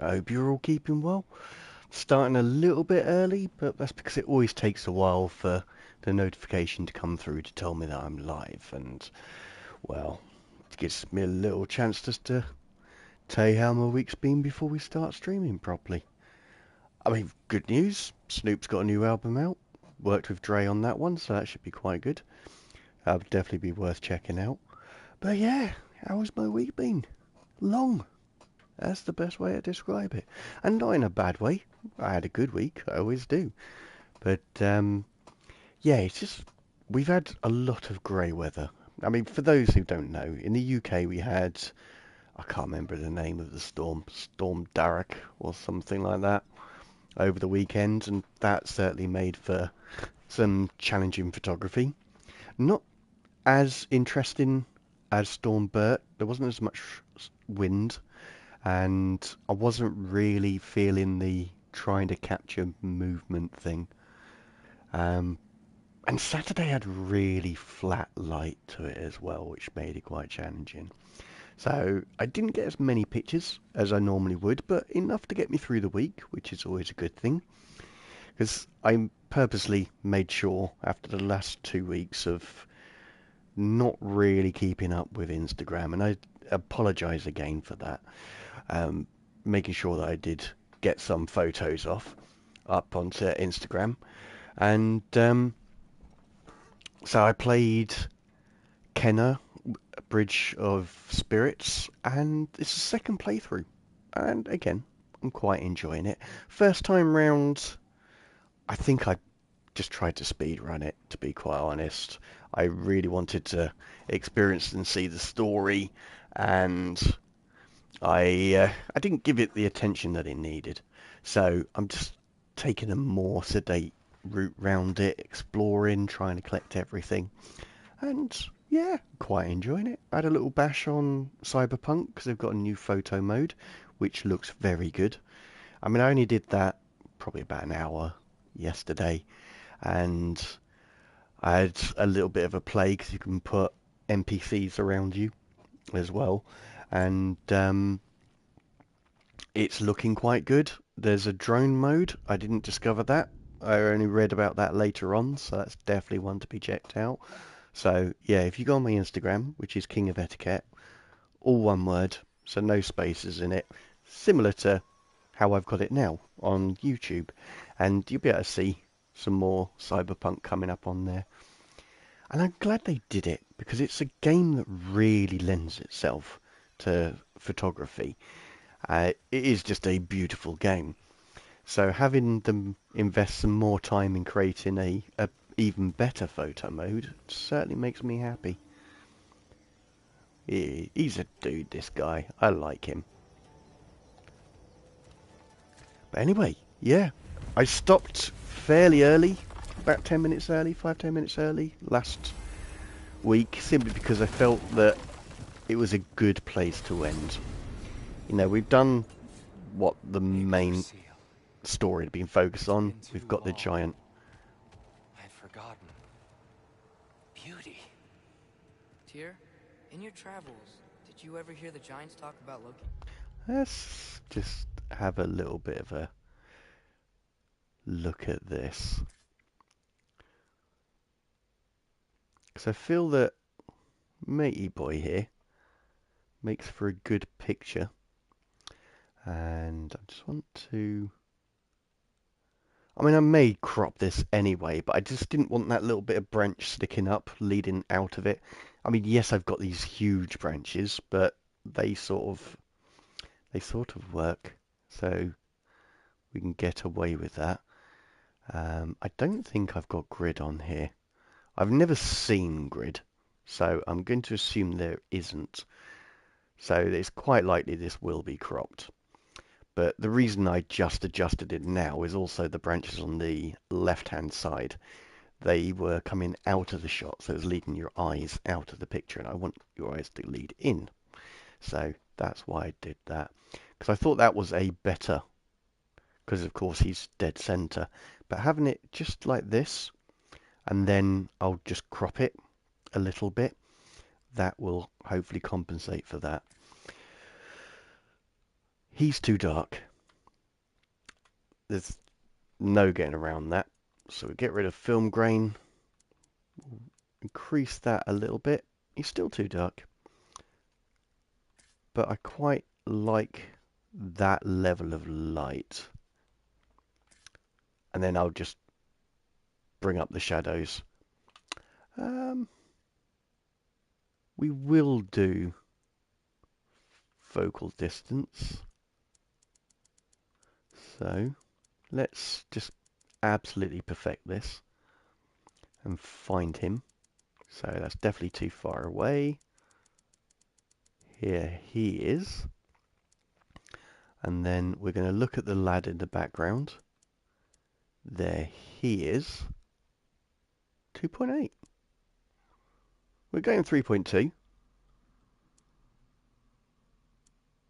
I hope you're all keeping well. Starting a little bit early, but that's because it always takes a while for the notification to come through to tell me that I'm live, and well, it gives me a little chance just to tell you how my week's been before we start streaming properly. I mean, good news, Snoop's got a new album out. Worked with Dre on that one, so that should be quite good. That would definitely be worth checking out. But yeah, how has my week been? Long. That's the best way to describe it. And not in a bad way. I had a good week. I always do. But yeah, it's just we've had a lot of grey weather. I mean, for those who don't know, in the UK we had I can't remember the name of the storm, Storm Darek or something like that, over the weekend, and that certainly made for some challenging photography. Not as interesting as Storm Bert. There wasn't as much wind, and I wasn't really feeling the trying to capture movement thing. Um, and Saturday had really flat light to it as well, which made it quite challenging. So I didn't get as many pictures as I normally would, but enough to get me through the week, which is always a good thing. Because I purposely made sure after the last 2 weeks of not really keeping up with Instagram, and I apologise again for that. Um, Making sure that I did get some photos off up onto Instagram. And so I played Kenna, Bridge of Spirits, and it's a second playthrough. And again, I'm quite enjoying it. First time round, I think I just tried to speed run it, to be quite honest. I really wanted to experience and see the story, and I didn't give it the attention that it needed. So I'm just taking a more sedate route round it, exploring, trying to collect everything. And yeah, quite enjoying it. I had a little bash on Cyberpunk because they've got a new photo mode, which looks very good. I mean, I only did that probably about an hour yesterday, and I had a little bit of a play because you can put NPCs around you as well, and it's looking quite good. There's a drone mode. I didn't discover that. I only read about that later on, so that's definitely one to be checked out. So yeah, if you go on my Instagram, which is King of Etiquette, all one word, so no spaces in it, similar to how I've got it now on YouTube, and you'll be able to see some more Cyberpunk coming up on there. And I'm glad they did it because it's a game that really lends itself to photography. It is just a beautiful game. So having them invest some more time in creating a even better photo mode certainly makes me happy. He's a dude, this guy. I like him. But anyway, yeah, I stopped fairly early, about 10 minutes early, 5, 10 minutes early last week, simply because I felt that it was a good place to end. You know, we've done what the main Seal. story had been focused on. Been too We've got the long. giant. I'd forgotten. Beauty. Tyr, in your travels, did you ever hear the giants talk about Loki? Let's just have a little bit of a look at this. Because I feel that Matey Boy here makes for a good picture. And I just want to... I mean, I may crop this anyway, but I just didn't want that little bit of branch sticking up, leading out of it. I mean, yes, I've got these huge branches, but they sort of work, so we can get away with that. I don't think I've got grid on here. I've never seen grid, so I'm going to assume there isn't. So it's quite likely this will be cropped. But the reason I just adjusted it now is also the branches on the left-hand side. They were coming out of the shot, so it was leading your eyes out of the picture, and I want your eyes to lead in. So that's why I did that. Because I thought that was a better, because of course he's dead center. But having it just like this, and then I'll just crop it a little bit, that will hopefully compensate for that. He's too dark. There's no getting around that. So we get rid of film grain, increase that a little bit. It's still too dark, but I quite like that level of light. And then I'll just bring up the shadows. We will do focal distance. So let's just absolutely perfect this and find him. So that's definitely too far away. Here he is. And then we're going to look at the lad in the background. There he is. 2.8. We're going 3.2.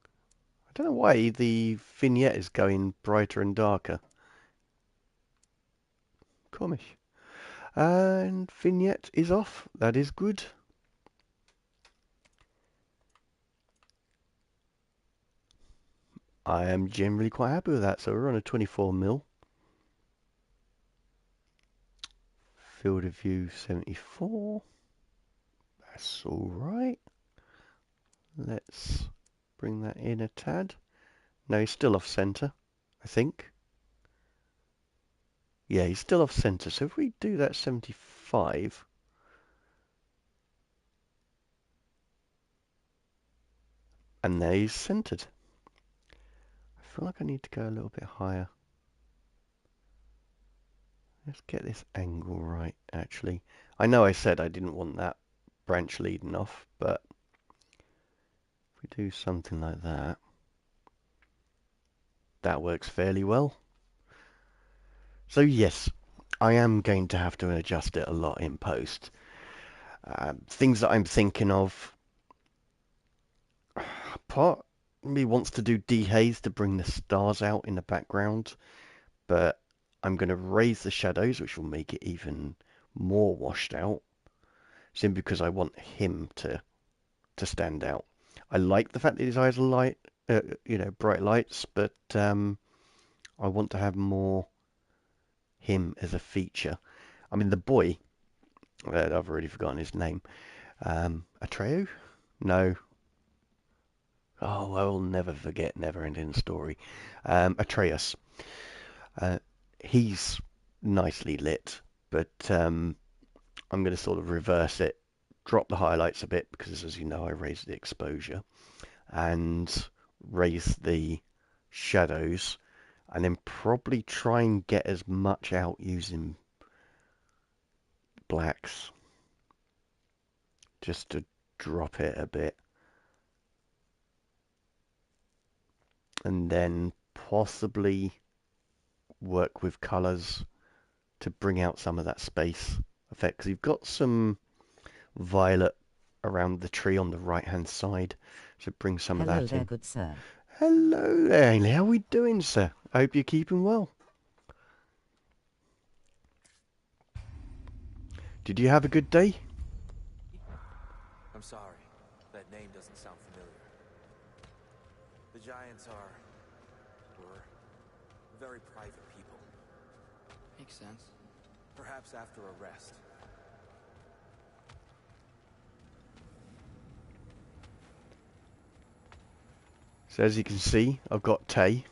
I don't know why the vignette is going brighter and darker. Komisch. And vignette is off. That is good. I am generally quite happy with that. So we're on a 24mm. Field of view 74. That's all right. Let's bring that in a tad. No, he's still off center, I think. Yeah, he's still off center. So if we do that 75, and there he's centered. I feel like I need to go a little bit higher. Let's get this angle right, actually. I know I said I didn't want that branch leading off, but if we do something like that, that works fairly well. So yes, I am going to have to adjust it a lot in post. Things that I'm thinking of, part of me wants to do dehaze to bring the stars out in the background, but I'm going to raise the shadows, which will make it even more washed out, simply because I want him to stand out. I like the fact that his eyes are light, bright lights, but I want to have more him as a feature. I mean, the boy, I've already forgotten his name. Atreyu? No. Oh, I will never forget Never-Ending Story. Atreus. He's nicely lit, but I'm going to sort of reverse it, drop the highlights a bit, because as you know, I raised the exposure, and raise the shadows, and then probably try and get as much out using blacks, just to drop it a bit. And then possibly work with colours to bring out some of that space effect. Because you've got some violet around the tree on the right hand side, so bring some of that in. Hello there, good sir. Hello there, Ainley. How are we doing, sir? I hope you're keeping well. Did you have a good day? I'm sorry. That name doesn't sound familiar. The Giants were very private people. Makes sense. Perhaps after a rest. So as you can see, I've got Tay.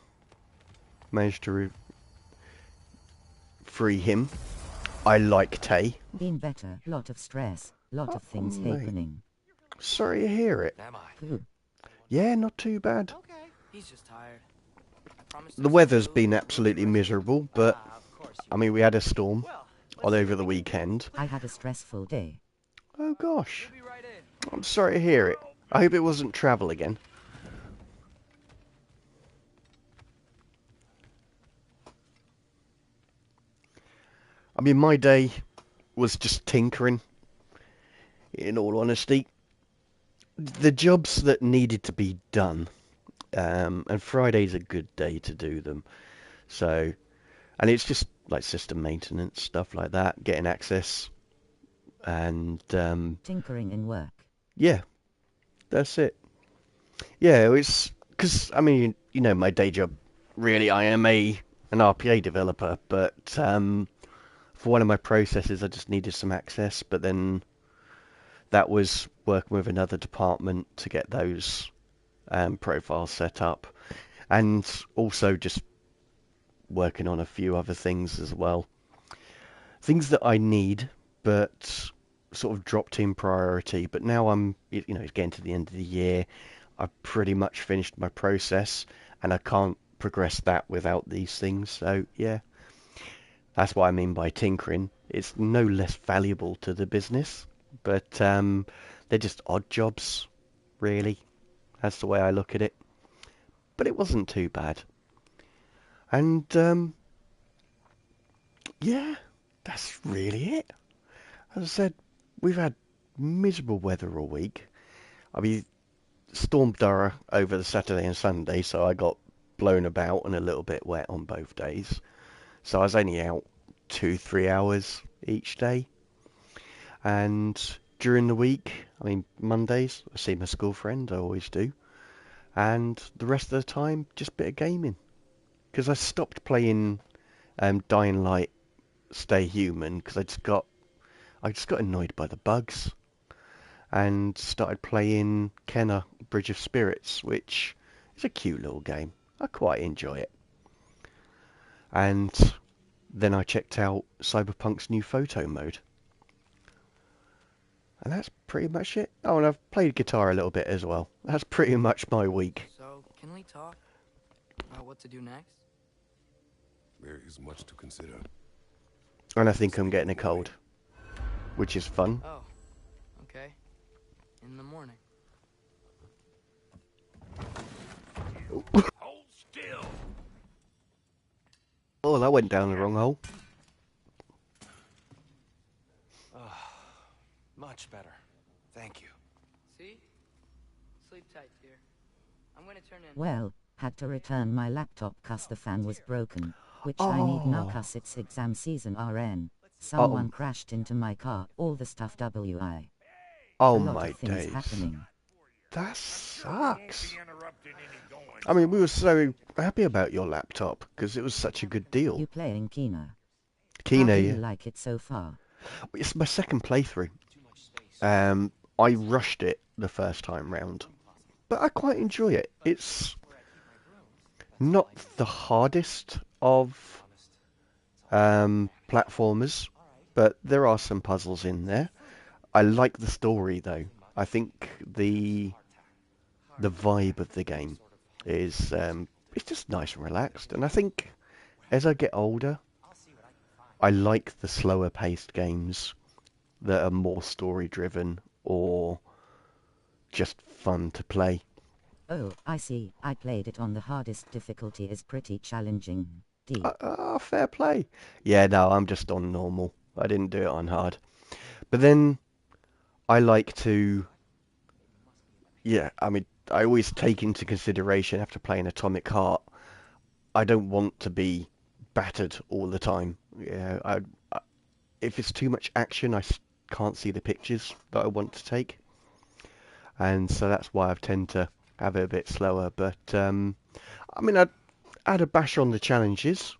Managed to free him. I like Tay. Been better. Lot of stress. Lot of things mate. happening. Sorry to hear it. Am I? Ooh. Yeah, not too bad. Okay. He's just tired. I promise The weather's been absolutely miserable, but I mean, we had a storm all over the weekend. I had a stressful day. Oh gosh, We'll be right in. I'm sorry to hear it. I hope it wasn't travel again. I mean, my day was just tinkering, in all honesty. The jobs that needed to be done, and Friday's a good day to do them. So, and it's just like system maintenance, stuff like that, getting access, and Tinkering in work. yeah, that's it. Yeah, it's because, I mean, you know, my day job, really, I am a an RPA developer, but for one of my processes, I just needed some access. But then that was working with another department to get those profiles set up, and also just working on a few other things as well. Things that I need, but sort of dropped in priority. But now it's getting to the end of the year. I've pretty much finished my process, and I can't progress that without these things. So yeah, that's what I mean by tinkering. It's no less valuable to the business, but they're just odd jobs, really. That's the way I look at it. But it wasn't too bad. And yeah, that's really it. As I said, we've had miserable weather all week. I mean, stormed Dara over the Saturday and Sunday, so I got blown about and a little bit wet on both days. So I was only out 2, 3 hours each day. And during the week, I mean, Mondays, I see my school friend, I always do. And the rest of the time, just a bit of gaming. Because I stopped playing Dying Light Stay Human because I just got annoyed by the bugs and started playing Kenna Bridge of Spirits, which is a cute little game. I quite enjoy it. And then I checked out Cyberpunk's new photo mode. And that's pretty much it. Oh, and I've played guitar a little bit as well. That's pretty much my week. So, can we talk about what to do next? There is much to consider. And I think I'm getting a cold, which is fun. Oh, okay. In the morning. Hold still! Oh, that went down the wrong hole. Much better. Thank you. See? Sleep tight, dear. I'm gonna turn in. Well, had to return my laptop cause the fan was broken, which I need now cause it's exam season RN. Someone crashed into my car, all the stuff WI. Oh A lot my of things days. happening. That sucks. I mean, we were so happy about your laptop because it was such a good deal. You playing Kena? How Kena, do you yeah. like it so far? It's my second playthrough. I rushed it the first time round, but I quite enjoy it. It's not the hardest of platformers, but there are some puzzles in there. I like the story though. I think the vibe of the game is it's just nice and relaxed, and I think as I get older, I like the slower paced games that are more story driven or just fun to play. Oh, I see. I played it on the hardest difficulty is pretty challenging. Deep. Fair play. Yeah, no, I'm just on normal. I didn't do it on hard. But then I like to, yeah, I mean, I always take into consideration after playing Atomic Heart, I don't want to be battered all the time. Yeah, if it's too much action, can't see the pictures that I want to take. And so that's why I tend to have it a bit slower. But I mean, I had a bash on the challenges,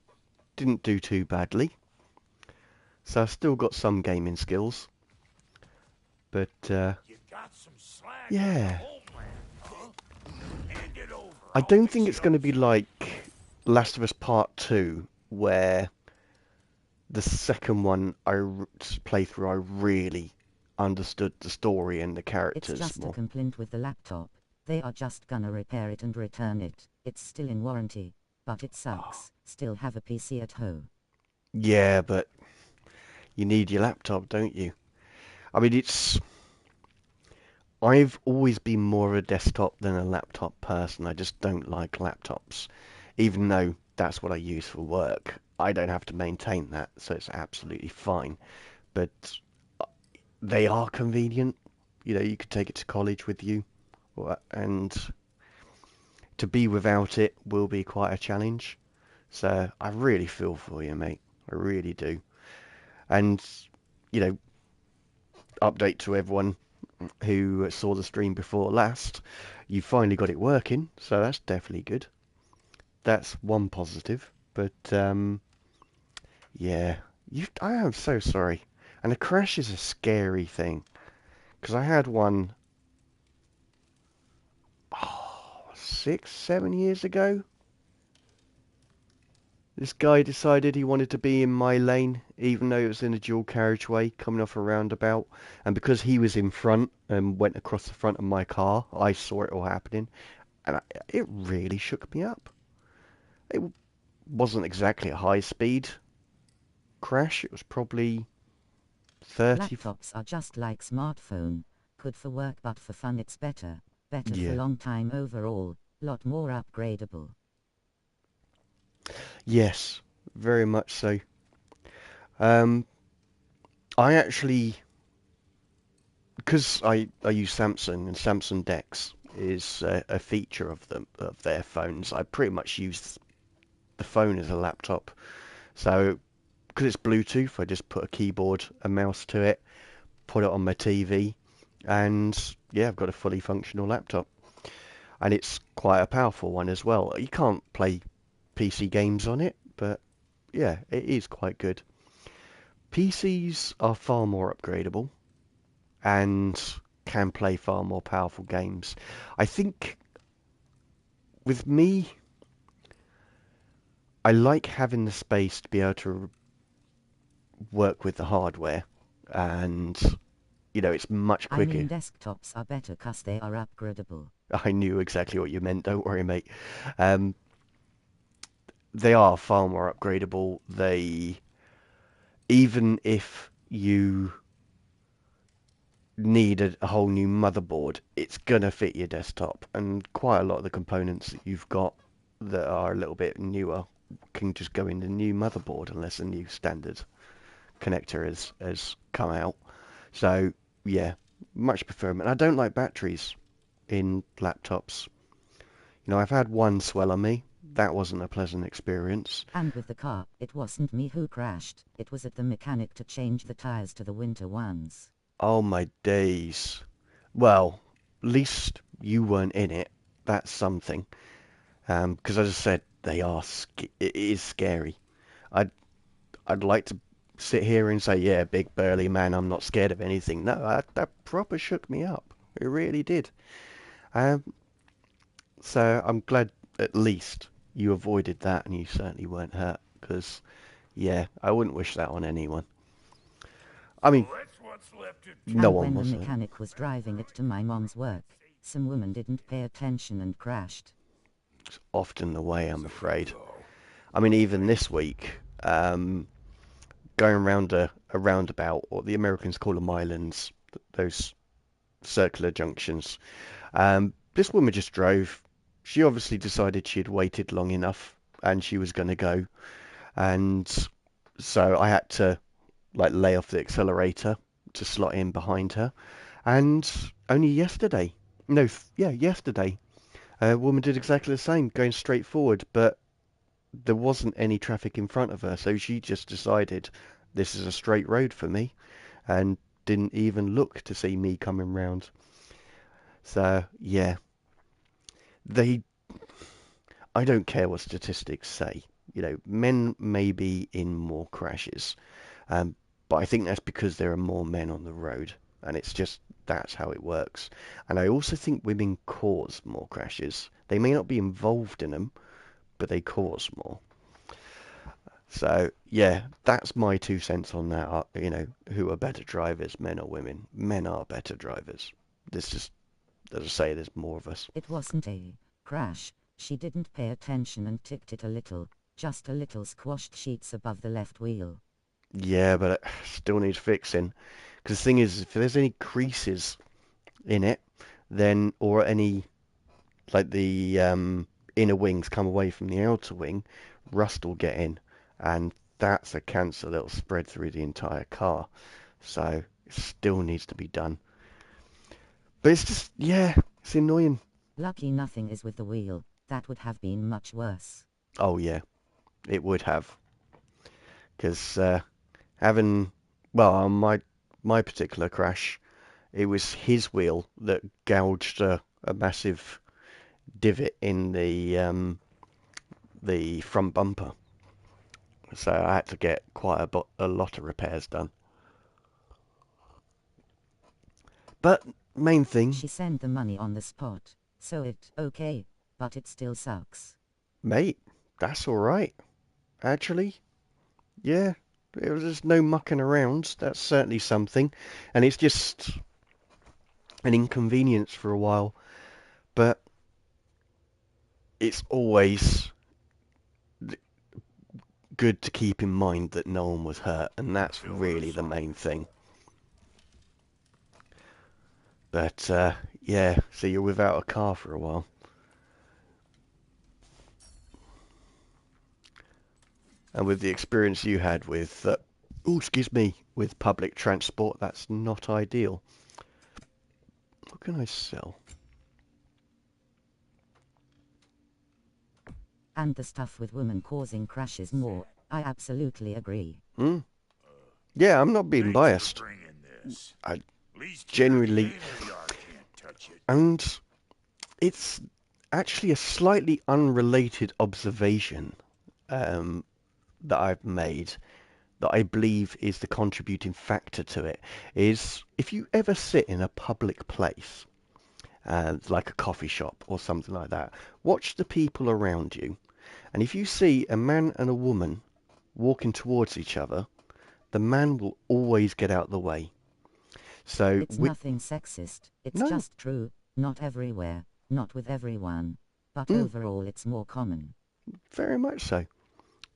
didn't do too badly, so I've still got some gaming skills. But yeah, I don't think it's going to be like Last of Us Part 2, where the second one playthrough I really understood the story and the characters It's just more. a complaint with the laptop. They are just gonna repair it and return it. It's still in warranty, but it sucks. Still have a PC at home. Yeah, but you need your laptop, don't you? I mean, I've always been more of a desktop than a laptop person. I just don't like laptops, even though that's what I use for work. I don't have to maintain that, so it's absolutely fine. But they are convenient. You know, you could take it to college with you, and to be without it will be quite a challenge. So I really feel for you, mate. I really do. And, you know, update to everyone who saw the stream before last, you finally got it working, so that's definitely good. That's one positive. But yeah, I am so sorry. And a crash is a scary thing because I had one 6, 7 years ago. This guy decided he wanted to be in my lane, even though it was in a dual carriageway coming off a roundabout. And because he was in front and went across the front of my car, I saw it all happening. And it really shook me up. It wasn't exactly a high speed crash. It was probably 30. Laptops are just like smartphone. Good for work but for fun it's better. Better for Yeah. long time overall. Lot more upgradable. Yes, very much so. Um, I actually, because I use Samsung and Samsung Dex is a feature of their phones. I pretty much use the phone as a laptop. So because it's Bluetooth, I just put a keyboard, a mouse to it, put it on my TV, and yeah, I've got a fully functional laptop. And it's quite a powerful one as well. You can't play PC games on it, but yeah, it is quite good. PCs are far more upgradable and can play far more powerful games. I think with me, I like having the space to be able to work with the hardware, and it's much I quicker. mean desktops are better 'cause they are upgradable. I knew exactly what you meant. Don't worry, mate. Um, they are far more upgradable. Even if you need a whole new motherboard, it's gonna fit your desktop, and quite a lot of the components that you've got that are a little bit newer can just go in the new motherboard unless a new standard connector has come out. So yeah, much prefer them. And I don't like batteries in laptops. I've had one swell on me. That wasn't a pleasant experience. And with the car, it wasn't me who crashed. It was at the mechanic to change the tires to the winter ones. Oh my days. Well, at least you weren't in it. That's something. Because as I said, it is scary. I'd I'd like to sit here and say, yeah, big burly man, I'm not scared of anything. No, that proper shook me up. It really did. Um, so I'm glad at least you avoided that and you certainly weren't hurt. Because yeah, I wouldn't wish that on anyone. I mean, Well, that's what's left to no And one when the was hurt. mechanic was driving it to my mom's work, some woman didn't pay attention and crashed. It's often the way, I'm afraid. go. I mean, even this week, going around a roundabout, or the Americans call them islands, those circular junctions. This woman just drove. She obviously decided she had waited long enough and she was going to go. And so I had to lay off the accelerator to slot in behind her. And only yesterday, no, yeah, yesterday, a woman did exactly the same, going straight forward, but there wasn't any traffic in front of her, so she just decided this is a straight road for me and didn't even look to see me coming round. So, yeah, they I don't care what statistics say. Men may be in more crashes, um, but I think that's because there are more men on the road, and that's how it works. And I also think women cause more crashes. They may not be involved in them, but they cause more. So yeah, that's my 2 cents on that. Who are better drivers, men or women? Men are better drivers. There's just, as I say, there's more of us. It wasn't a crash. She didn't pay attention and ticked it a little. Just a little squashed sheets above the left wheel. Yeah, but it still needs fixing. Because the thing is, if there's any creases in it, then or any the inner wings come away from the outer wing, rust will get in, and that's a cancer that'll spread through the entire car. So it still needs to be done. But it's just, yeah, it's annoying. Lucky nothing is with the wheel. That would have been much worse. Oh yeah, it would have. Because having, well, on my particular crash, it was his wheel that gouged a massive divot in the front bumper. So I had to get quite a lot of repairs done. But main thing, She sent the money on the spot, so it okay, but it still sucks. mate, that's all right. Actually, yeah, there's no mucking around. That's certainly something, and it's just an inconvenience for a while. But it's always good to keep in mind that no one was hurt, and that's really the main thing. But yeah, so you're without a car for a while. And with the experience you had with, oh, excuse me, with public transport, that's not ideal. What can I sell? And the stuff with women causing crashes more, I absolutely agree. Hmm? Yeah, I'm not being biased. I genuinely... And it's actually a slightly unrelated observation that I've made that I believe is the contributing factor to it, is if you ever sit in a public place, like a coffee shop or something like that, watch the people around you, and if you see a man and a woman walking towards each other, the man will always get out of the way. So It's nothing sexist, it's no, just true, not everywhere, not with everyone, but overall it's more common. very much so.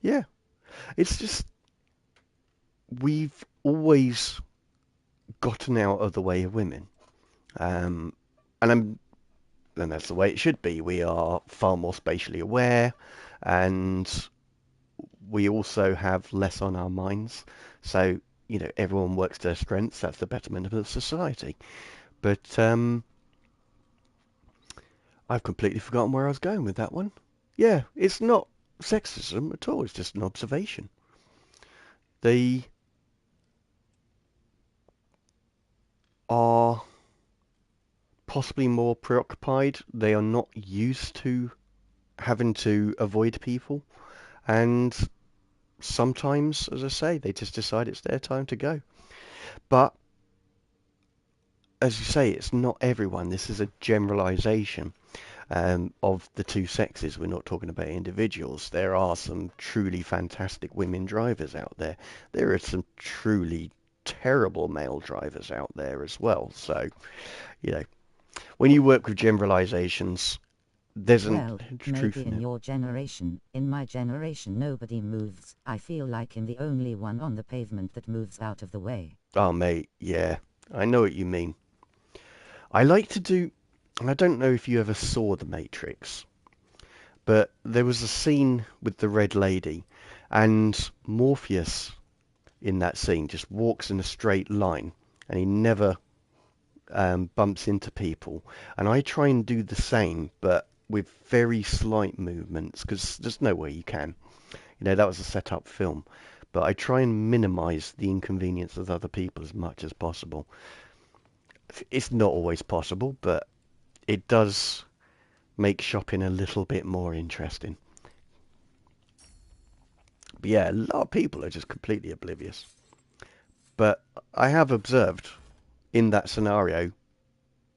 Yeah, it's just we've always gotten out of the way of women, and that's the way it should be. We are far more spatially aware, and we also have less on our minds. So, everyone works to their strengths. That's the betterment of the society. But I've completely forgotten where I was going with that one. Yeah, it's not sexism at all. It's just an observation. They are possibly more preoccupied. They are not used to having to avoid people. And sometimes, as I say, they just decide it's their time to go. But as you say, it's not everyone. This is a generalization of the two sexes. We're not talking about individuals. There are some truly fantastic women drivers out there. There are some truly terrible male drivers out there as well. So, you know, when you work with generalizations, there's a Well, truth maybe in in it. your generation, in my generation nobody moves. I feel like I'm the only one on the pavement that moves out of the way. Oh, mate, yeah, I know what you mean. I like to do, and I don't know if you ever saw The Matrix, but there was a scene with the Red Lady, and Morpheus in that scene just walks in a straight line, and he never bumps into people. And I try and do the same, but with very slight movements, because there's no way you can. That was a set-up film. But I try and minimize the inconvenience of other people as much as possible. It's not always possible, but it does make shopping a little bit more interesting. But yeah, a lot of people are just completely oblivious. But I have observed in that scenario,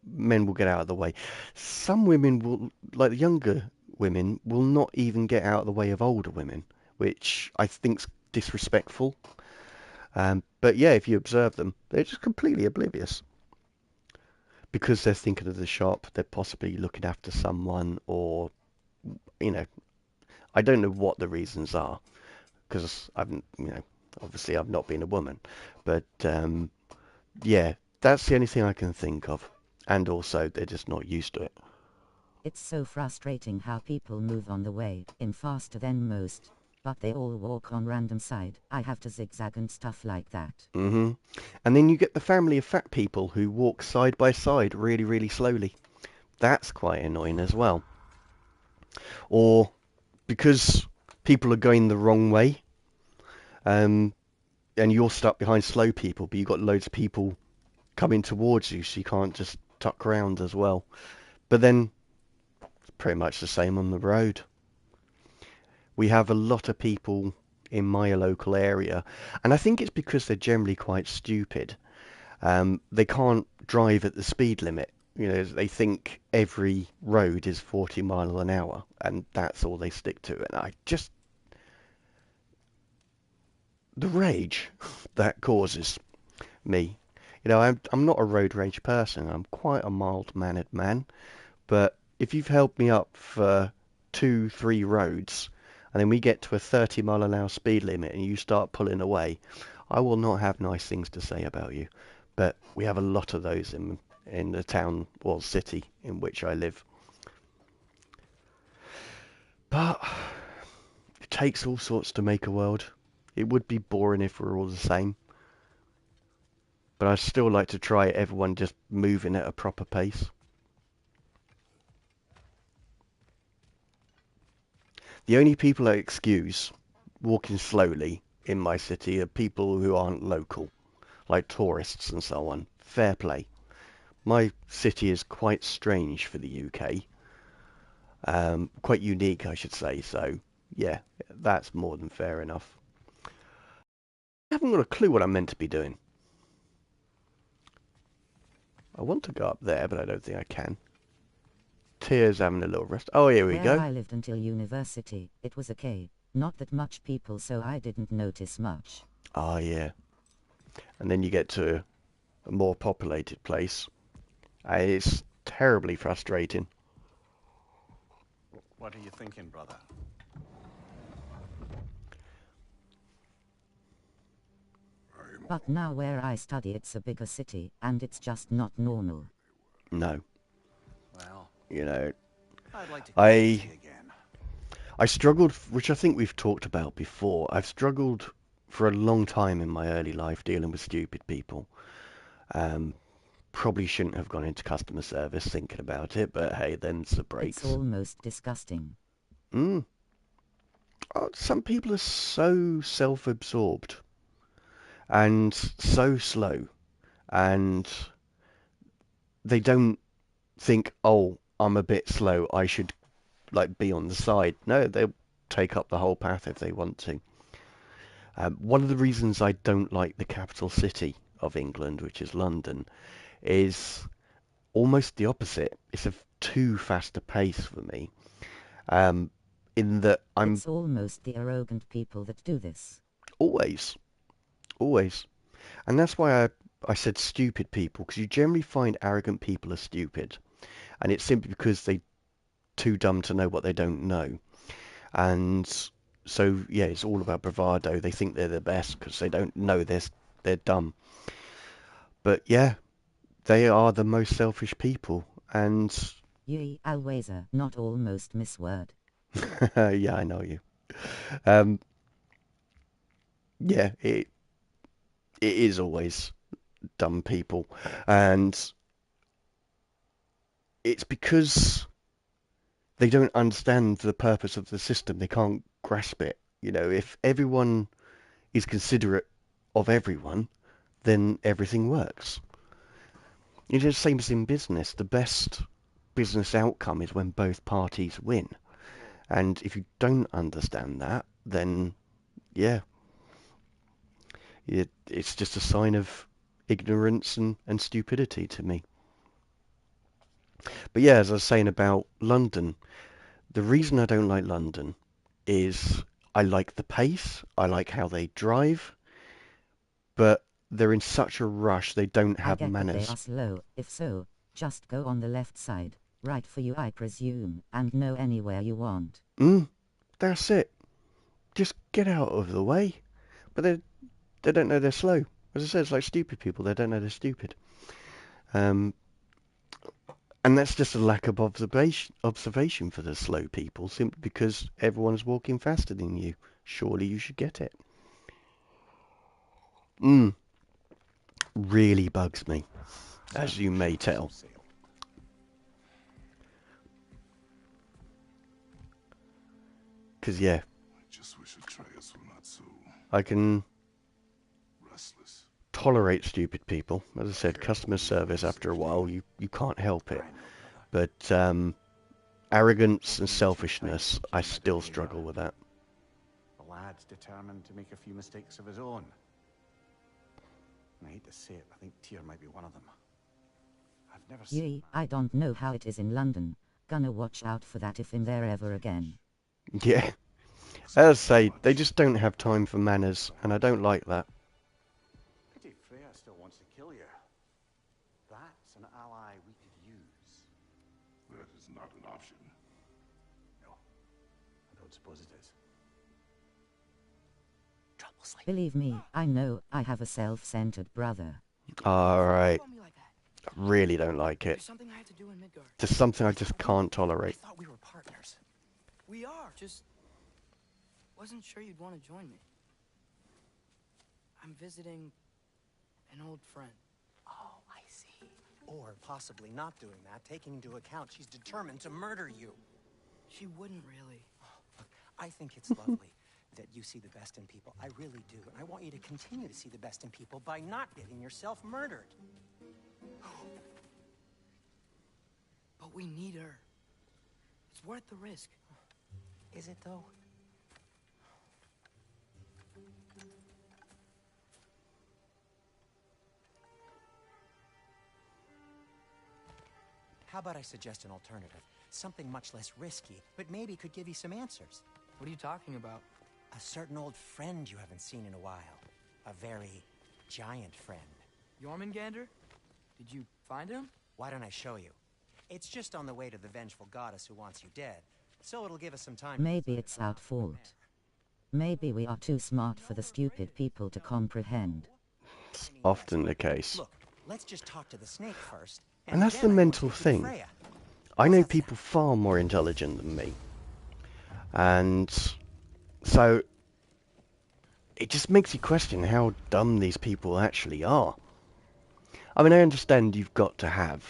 men will get out of the way. Some women will, like the younger women, will not even get out of the way of older women, which I think's disrespectful. But yeah, if you observe them, they're just completely oblivious. Because they're thinking of the shop, they're possibly looking after someone, or, you know, I don't know what the reasons are, because obviously I've not been a woman. But yeah, that's the only thing I can think of. And also, they're just not used to it. It's so frustrating how people move on the way, in faster than most, but they all walk on random side. I have to zigzag and stuff like that. Hmm. And then you get the family of fat people who walk side by side really, really slowly. That's quite annoying as well. Or because people are going the wrong way, and you're stuck behind slow people, but you've got loads of people coming towards you, so you can't just tuck around as well. But then, it's pretty much the same on the road. We have a lot of people in my local area. And I think it's because they're generally quite stupid. They can't drive at the speed limit. You know, they think every road is 40 mile an hour, and that's all they stick to. And I just... the rage that causes me. You know, I'm not a road rage person. I'm quite a mild-mannered man. But if you've held me up for 2, 3 roads, and then we get to a 30 mile an hour speed limit and you start pulling away, I will not have nice things to say about you. But we have a lot of those in the town or city in which I live. But it takes all sorts to make a world. It would be boring if we were all the same. But I'd still like to try everyone just moving at a proper pace. The only people I excuse walking slowly in my city are people who aren't local, like tourists and so on. Fair play. My city is quite strange for the UK. Quite unique, I should say. So, yeah, that's more than fair enough. I haven't got a clue what I'm meant to be doing. I want to go up there, but I don't think I can. Tears having a little rest. Oh, here we Where go. I lived until university, it was okay. Not that much people, so I didn't notice much. Ah, yeah. And then you get to a more populated place. And it's terribly frustrating. What are you thinking, brother? But now where I study, it's a bigger city, and it's just not normal. No. Well, You know, I'd like to I see again. I struggled, which I think we've talked about before. I've struggled for a long time in my early life dealing with stupid people. Probably shouldn't have gone into customer service thinking about it, but hey, then's the breaks. It's almost disgusting. Oh, some people are so self-absorbed and so slow, and they don't think, oh, I'm a bit slow, I should like be on the side. No, they'll take up the whole path if they want to. One of the reasons I don't like the capital city of England, which is London, is almost the opposite. It's a too fast a pace for me. In that It's almost the arrogant people that do this. always, and that's why I said stupid people, because you generally find arrogant people are stupid, and it's simply because they're too dumb to know what they don't know. And so, yeah, it's all about bravado. They think they're the best because they don't know they're dumb. But yeah, they are the most selfish people. And You always are, not almost miss word. yeah, I know you. Yeah, it is always dumb people, and it's because they don't understand the purpose of the system. They can't grasp it. You know, if everyone is considerate of everyone, then everything works. It's the same as in business. The best business outcome is when both parties win. And if you don't understand that, then, yeah, it's just a sign of ignorance and stupidity to me. But yeah, as I was saying about London, the reason I don't like London is I like the pace, I like how they drive, but they're in such a rush they don't I have get that they manners. are slow. If so, just go on the left side. Right for you, I presume, and know anywhere you want. That's it. Just get out of the way. But they don't know they're slow. As I said, it's like stupid people. They don't know they're stupid. And that's just a lack of observation for the slow people, simply because everyone's walking faster than you. Surely you should get it. Really bugs me, as you may tell. Because, yeah, I just wish Atreus were not so I can restless. tolerate stupid people. As I said, customer service, after a while, you can't help it. But arrogance and selfishness, I still struggle with that. The lad lad's determined to make a few mistakes of his own. And I hate to say it, I think Tyr might be one of them. I've never seen... Yee, I don't know how it is in London. Gonna watch out for that if I'm there ever again. Yeah. As I say, they just don't have time for manners, and I don't like that. Pity Freya still wants to kill you. That's an ally we could use. That is not an option. No, I don't suppose it is. Trouble's like... Believe me, I know I have a self-centered brother. Alright. Call me like that. I really don't like it. There's something I have to do in Midgard. Just something I just can't tolerate. I thought we were partners. We are. Just wasn't sure you'd want to join me. I'm visiting an old friend. Oh, I see. Or possibly not doing that, taking into account she's determined to murder you. She wouldn't really. Look, I think it's lovely that you see the best in people. I really do. And I want you to continue to see the best in people by not getting yourself murdered. But we need her. It's worth the risk. Is it, though? How about I suggest an alternative? Something much less risky, but maybe could give you some answers. What are you talking about? A certain old friend you haven't seen in a while. A very giant friend. Jormungandr? Did you find him? Why don't I show you? It's just on the way to the vengeful goddess who wants you dead. So it'll give us some time. Maybe it's our fault. Maybe we are too smart for the stupid people to comprehend. It's often the case. Look, let's just talk to the snake first. And that's the then I will mental take you to thing. Freya. I know people far more intelligent than me. And so it just makes you question how dumb these people actually are. I mean, I understand you've got to have,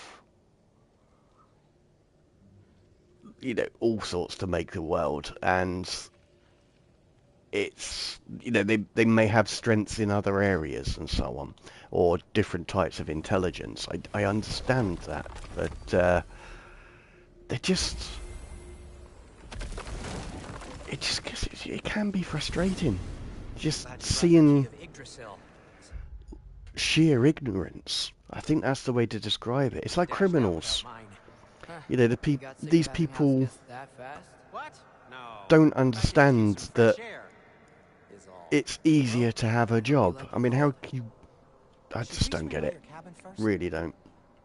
you know, all sorts to make the world, and it's, you know, they may have strengths in other areas and so on, or different types of intelligence. I understand that, but they're just, it can be frustrating just seeing sheer ignorance. I think that's the way to describe it. It's like criminals. You know, these people don't understand that it's easier to have a job. I mean, how can you... I just don't get it. Really don't.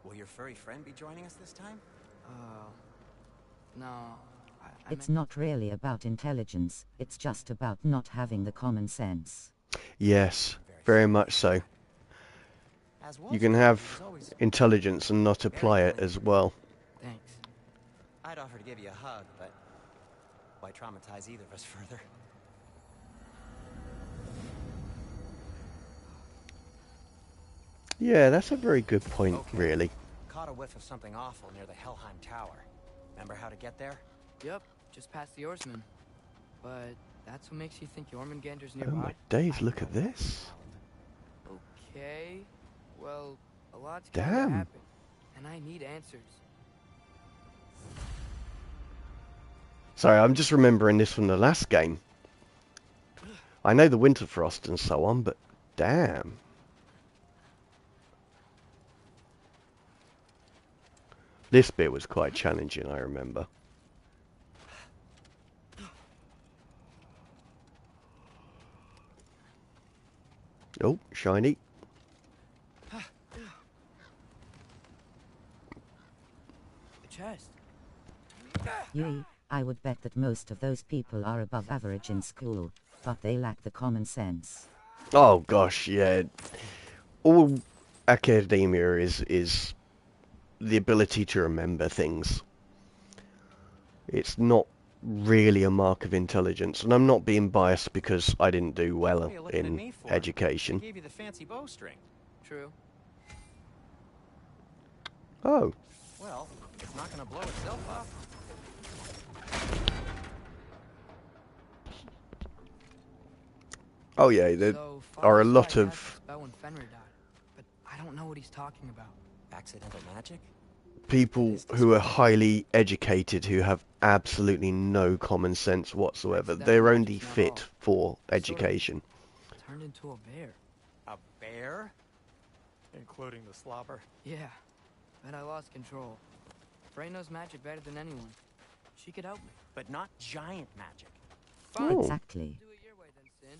Will your furry friend be joining us this time? No. It's not really about intelligence, it's just about not having the common sense. Yes, very much so. You can have intelligence and not apply it as well. Thanks. I'd offer to give you a hug, but why traumatize either of us further? Yeah, that's a very good point, Okay. really. Caught a whiff of something awful near the Helheim Tower. Remember how to get there? Yep, just past the oarsman. But that's what makes you think Jormungandr's Oh nearby? my days, look at this. Okay. Well, a lot's going to Damn. happen. And I need answers. Sorry, I'm just remembering this from the last game. I know the Winterfrost and so on, but damn. This bit was quite challenging, I remember. Oh, shiny. The chest. Yee, I would bet that most of those people are above average in school, but they lack the common sense. Oh gosh, yeah. All academia is the ability to remember things. It's not really a mark of intelligence, and I'm not being biased because I didn't do well What are you looking at me in for? education. I gave you the fancy bowstring. True. Oh, Well, it's not going to blow itself up. oh yeah, there So, are a Father lot Sky of... cast a spell when Fenrir died, but I don't know what he's talking about. Accidental magic? people who are highly educated who have absolutely no common sense whatsoever. They're only fit for education. Turned into a bear. A bear? Including the slobber. Yeah, but I lost control. Frey knows magic better than anyone. She could help me. But not giant magic. Fine. Oh. Exactly. Do it your way then, Sin.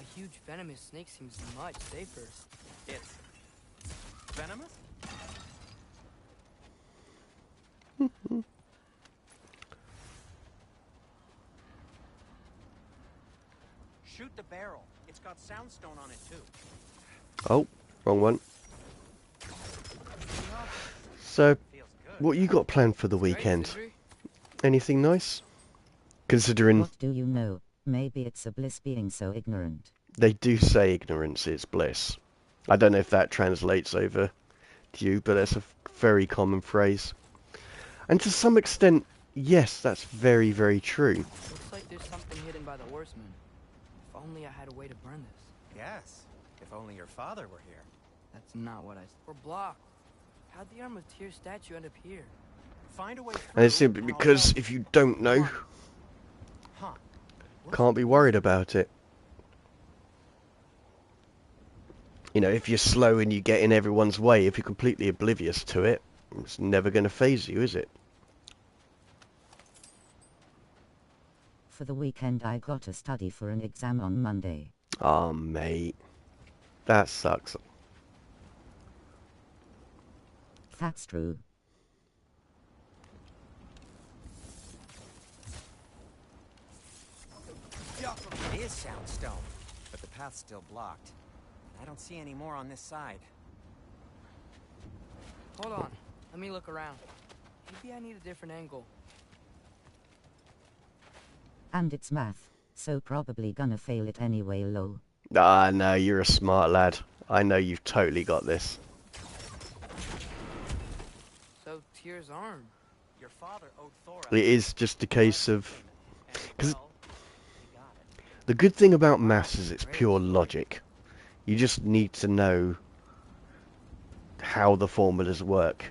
A huge venomous snake seems much safer. It's venomous? Shoot the barrel. It's got soundstone on it too. Oh, wrong one. So, Feels good. what you got planned for the weekend? Anything nice? Considering What do you know? Maybe it's a bliss being so ignorant. they do say ignorance is bliss. I don't know if that translates over to you, but that's a very common phrase. And to some extent, yes, that's very, very true. Looks like there's something hidden by the horseman. If only I had a way to burn this. Yes. If only your father were here. That's not what I... We're blocked. How'd the Arm of Tears statue end up here? Find a way through. And it's simply and I'll because tell you. if you don't know, Huh. can't be worried about it. You know, if you're slow and you get in everyone's way, if you're completely oblivious to it, it's never going to faze you, is it? For the weekend I got to study for an exam on Monday. Oh, mate. That sucks. That's true. It is soundstone, but the path's still blocked. I don't see any more on this side. Hold on. Let me look around. Maybe I need a different angle. And it's math, so probably gonna fail it anyway, lol. Ah, no, you're a smart lad. I know you've totally got this. So, Tyr's arm. Your father owed Thor. It is just a case of... And, 'cause well, he got it. the good thing about maths is it's pure logic. You just need to know how the formulas work,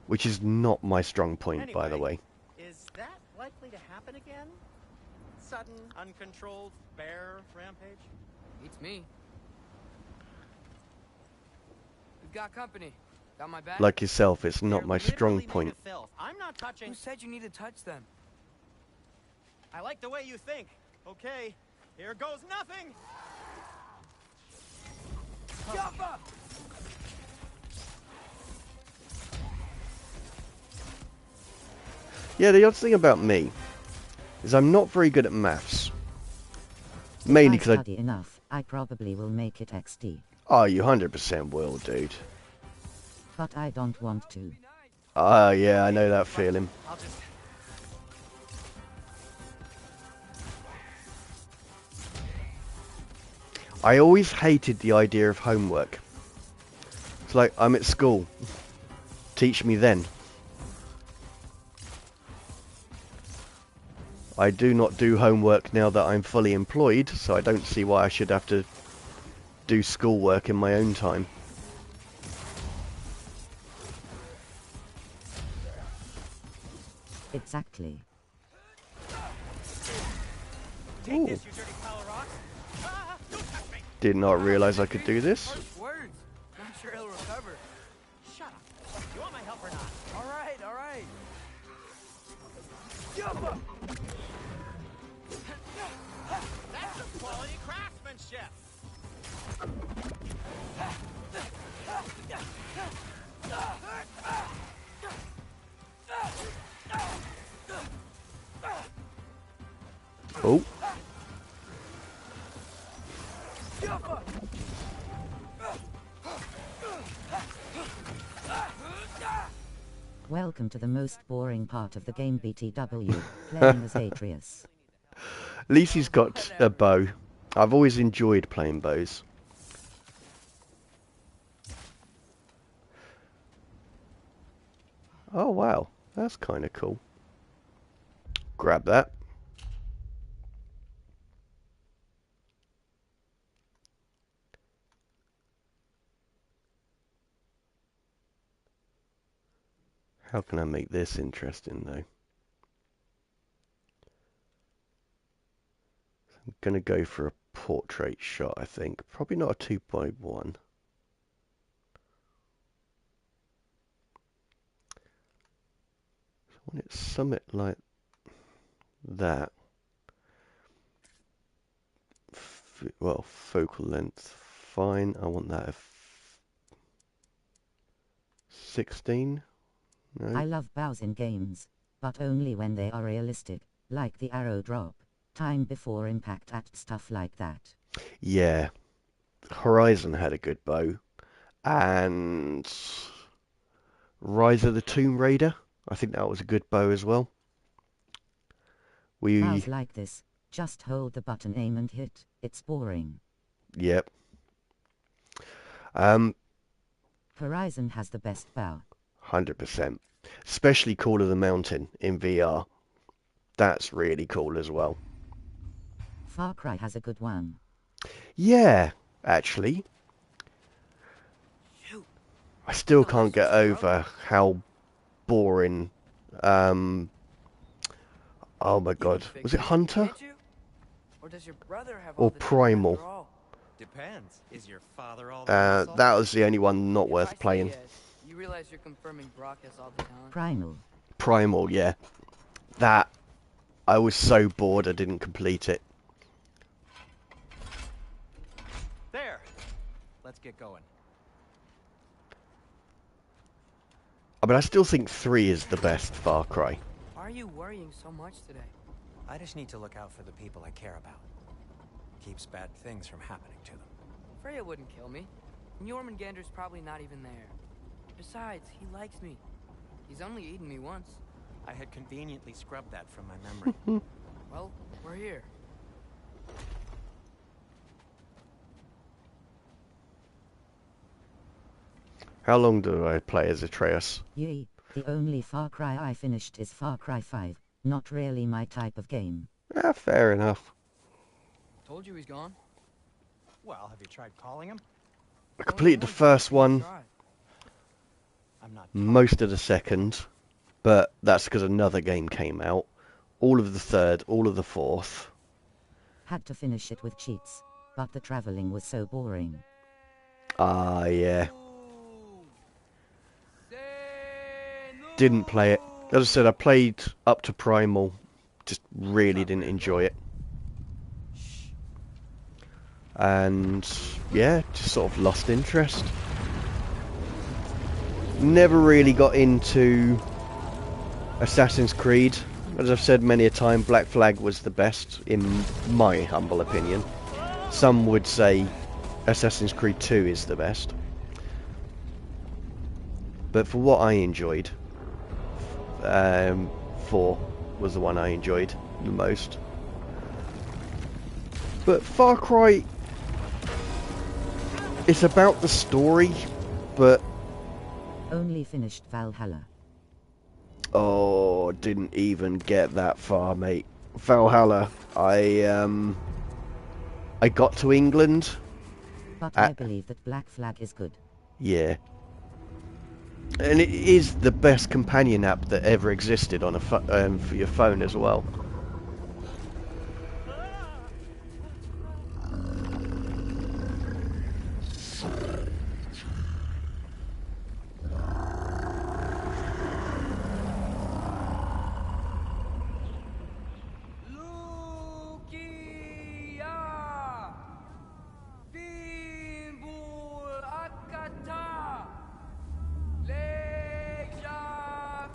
which is not my strong point, by the way. Is that likely to happen again? Sudden, uncontrolled bear rampage? Beats me. We've got company. Got my back? Like yourself, it's not They're my strong literally made point. of filth. I'm not touching. Who said you need to touch them? I like the way you think. Okay, here goes nothing. Jump up! Yeah, the odd thing about me is I'm not very good at maths. Mainly If I because study enough, I probably will make it XD. Oh, you 100% will, dude. But I don't want to. Ah, yeah, I know that feeling. I'll just... I always hated the idea of homework. It's like, I'm at school. Teach me then. I do not do homework now that I'm fully employed, so I don't see why I should have to do schoolwork in my own time. Exactly. Take this, you dirty pile of rocks. Ah, don't touch me. Did not realise I could do this. Harsh words. Not sure he'll recover. Shut up. You want my help or not? All right, all right. Jump up! That's some quality craftsmanship. Oh. Jump up! Welcome to the most boring part of the game, BTW, playing as Atreus. At least he's got a bow. I've always enjoyed playing bows. Oh wow, that's kind of cool. Grab that. How can I make this interesting though? I'm gonna go for a portrait shot, I think. Probably not a 2x1. When it's something like that, well, focal length, fine. I want that at 16. No. I love bows in games, but only when they are realistic, like the arrow drop, time before impact at stuff like that. Yeah, Horizon had a good bow, and Rise of the Tomb Raider, I think that was a good bow as well. Bows like this, just hold the button, aim and hit. It's boring. Yep. Horizon has the best bow. 100%. Especially Call of the Mountain in VR. That's really cool as well. Far Cry has a good one. Yeah, actually. I still can't get over how boring, oh my god, was it Hunter? Or does your brother have Or Primal? Depends. Is your father all that? That was the only one not worth playing. Yes, you realize you're confirming Brock has all the talent? Primal. Primal, yeah. That, I was so bored I didn't complete it. There. Let's get going. I mean, I still think 3 is the best Far Cry. Why are you worrying so much today? I just need to look out for the people I care about. Keeps bad things from happening to them. Freya wouldn't kill me. And Jormungandr's probably not even there. Besides, he likes me. He's only eaten me once. I had conveniently scrubbed that from my memory. Well, we're here. How long do I play as Atreus? Yee, the only Far Cry I finished is Far Cry 5. Not really my type of game. Ah, fair enough. Told you he's gone. Well, have you tried calling him? I completed the first one, I'm not. most of the second, but that's because another game came out. All of the third, all of the fourth. Had to finish it with cheats, but the traveling was so boring. Ah, yeah. Didn't play it. As I said, I played up to Primal. Just really didn't enjoy it. And yeah, just sort of lost interest. Never really got into Assassin's Creed. As I've said many a time, Black Flag was the best, in my humble opinion. Some would say Assassin's Creed 2 is the best. But for what I enjoyed, 4 was the one I enjoyed the most. But Far Cry, it's about the story, but... Only finished Valhalla. Oh, didn't even get that far, mate. Valhalla, I got to England. But I believe that Black Flag is good. Yeah. And it is the best companion app that ever existed on a for your phone as well.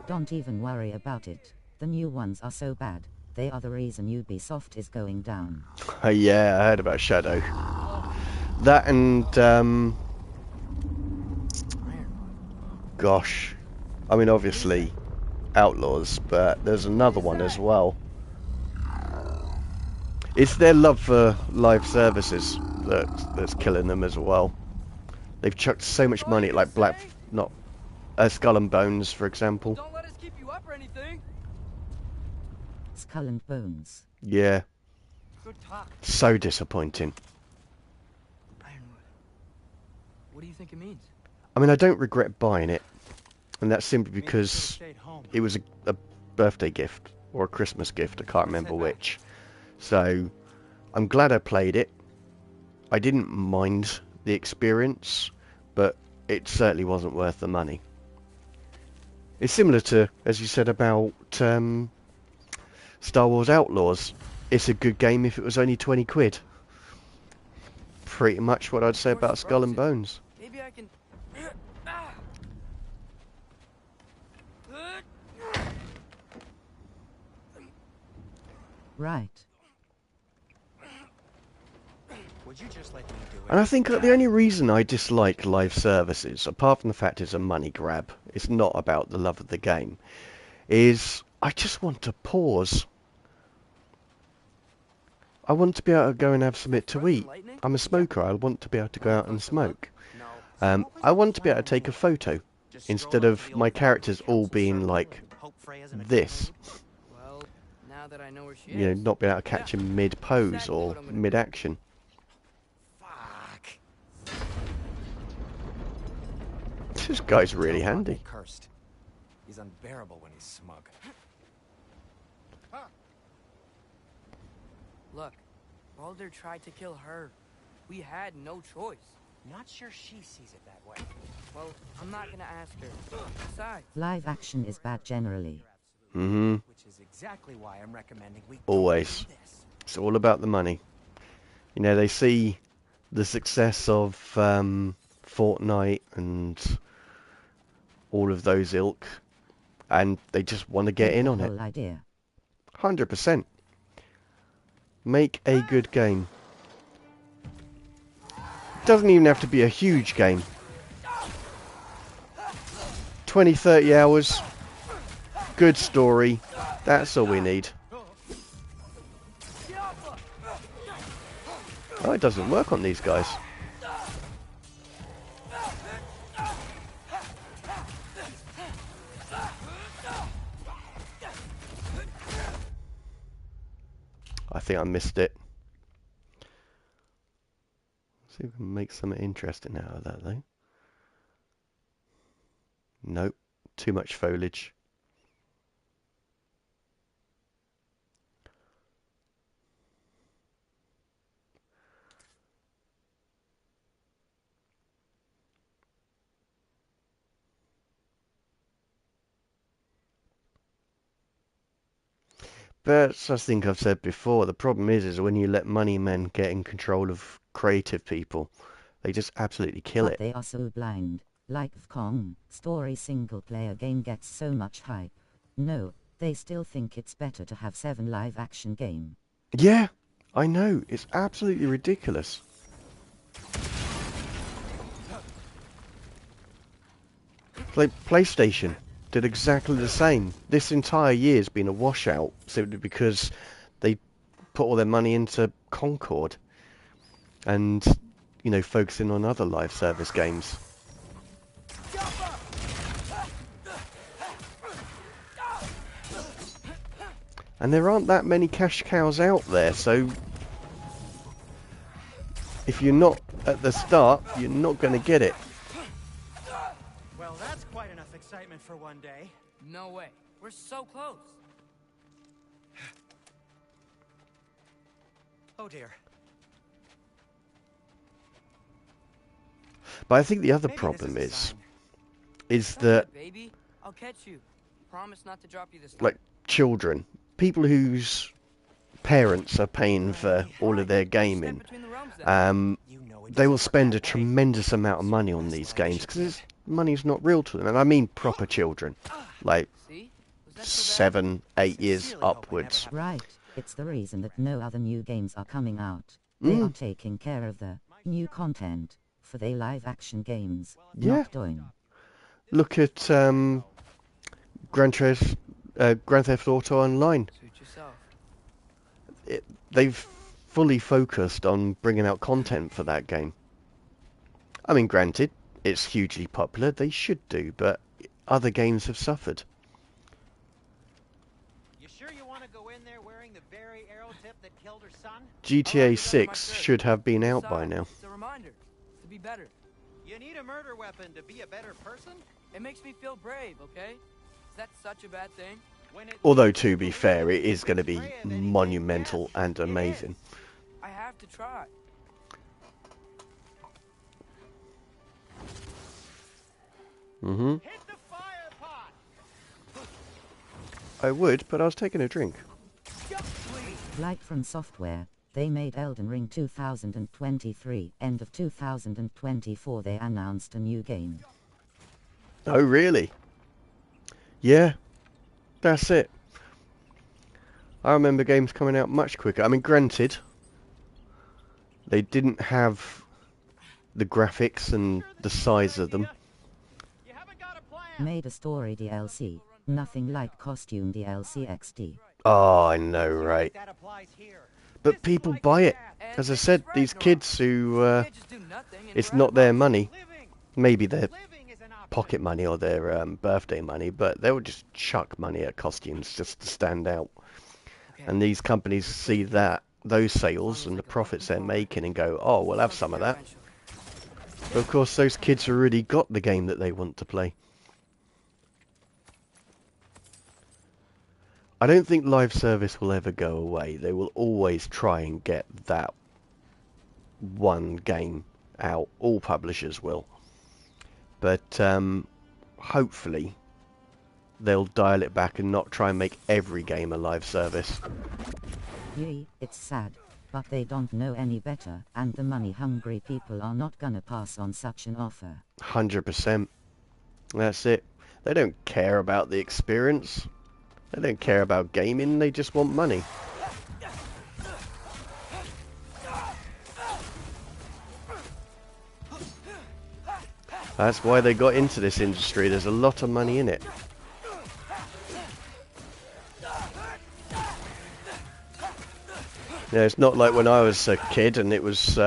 Don't even worry about it. The new ones are so bad. They are the reason Ubisoft is going down. Yeah, I heard about Shadow. That and gosh, I mean obviously Outlaws, but there's another one as well. It's their love for live services that's killing them as well. They've chucked so much money at like Skull and Bones, for example. Don't let us keep you up or anything. Skull and Bones. Yeah. Good talk. So disappointing. Ironwood. What do you think it means? I mean, I don't regret buying it. And that's simply Maybe you should've because stayed home. it was a birthday gift or a Christmas gift. I can't remember which. So I'm glad I played it. I didn't mind the experience, but it certainly wasn't worth the money. It's similar to, as you said about Star Wars Outlaws. It's a good game if it was only 20 quid. Pretty much what I'd say Door's about Skull and frozen. Bones. Maybe I can. Right. Would you just let me do it? And I think that the only reason I dislike live services, apart from the fact it's a money grab, it's not about the love of the game, is I just want to pause. I want to be able to go and have something to eat. I'm a smoker. I want to be able to go out and smoke. No. I want to be able to take a photo instead of my characters all being like this. Well, now that I know where she You know, is. not be able to catch him mid-pose Exactly or what I'm gonna do. mid-action. Fuck. This guy's really Tell Bob handy. they Cursed. He's unbearable when he's smug. Look, Baldur tried to kill her. We had no choice. Not sure she sees it that way. Well, I'm not gonna ask her. Besides, Live action is bad generally. Mm-hmm. Which is exactly why I'm recommending we Always. don't do this. It's all about the money. You know, they see the success of Fortnite and all of those ilk, and they just want to get in on it. Whole idea. 100%. Make a good game. Doesn't even have to be a huge game. 20, 30 hours. Good story. That's all we need. Oh, it doesn't work on these guys. I think I missed it. See if we can make something interesting out of that, though. Nope. Too much foliage. But as I think I've said before, the problem is when you let money men get in control of creative people, they just absolutely kill But it. they are so blind. Like Kong, story single player game gets so much hype. No, they still think it's better to have 7 live action game. Yeah, I know. It's absolutely ridiculous. Like PlayStation did exactly the same. This entire year's been a washout simply because they put all their money into Concord and, you know, focusing on other live service games. And there aren't that many cash cows out there, so if you're not at the start, you're not going to get it. Well, that's quite enough excitement for one day. no way. We're so close. Oh dear. But I think the other Maybe this problem is a is sign. Don't that, worry, baby. I'll catch you. Promise not to drop you this time. like, children, people whose parents are paying for all of their Step gaming, between the realms then. You know it they will doesn't work spend a that way. tremendous amount of money on these games because money's not real to them. And I mean proper children, like See? Was that so bad? 7, 8 years Sincerely hope I never upwards. have- Right, it's the reason that no other new games are coming out. They are taking care of the new content for their live action games. Yeah. Not doing. Look at Grand Theft Auto Online. Suit yourself. They've fully focused on bringing out content for that game. I mean, granted, it's hugely popular. They should do, but other games have suffered. You sure you want to go in there wearing the very arrow tip that killed her son? GTA 6 should have been out by Besides, now. It's a reminder to be better. You need a murder weapon to be a better person? It makes me feel brave, okay? Is that such a bad thing? Although, to be fair, it is going to be monumental and amazing. I have to try. Mm-hmm. I would, but I was taking a drink. Like From Software, they made Elden Ring 2023. End of 2024 they announced a new game. Oh, really? Yeah, that's it. I remember games coming out much quicker. I mean, granted, they didn't have the graphics and the size of them. Made a story DLC, nothing like costume DLC XD. Oh, I know, right? But people buy it. As I said, these kids who, it's not their money. Maybe their pocket money or their birthday money, but they'll just chuck money at costumes just to stand out. And these companies see that, those sales and the profits they're making and go, oh, we'll have some of that. But of course, those kids already got the game that they want to play. I don't think live service will ever go away. They will always try and get that one game out. All publishers will. But hopefully they'll dial it back and not try and make every game a live service. Yeah, it's sad, but they don't know any better, and the money-hungry people are not gonna pass on such an offer. 100%. That's it. They don't care about the experience. They don't care about gaming, they just want money. That's why they got into this industry. There's a lot of money in it. Yeah, it's not like when I was a kid and it was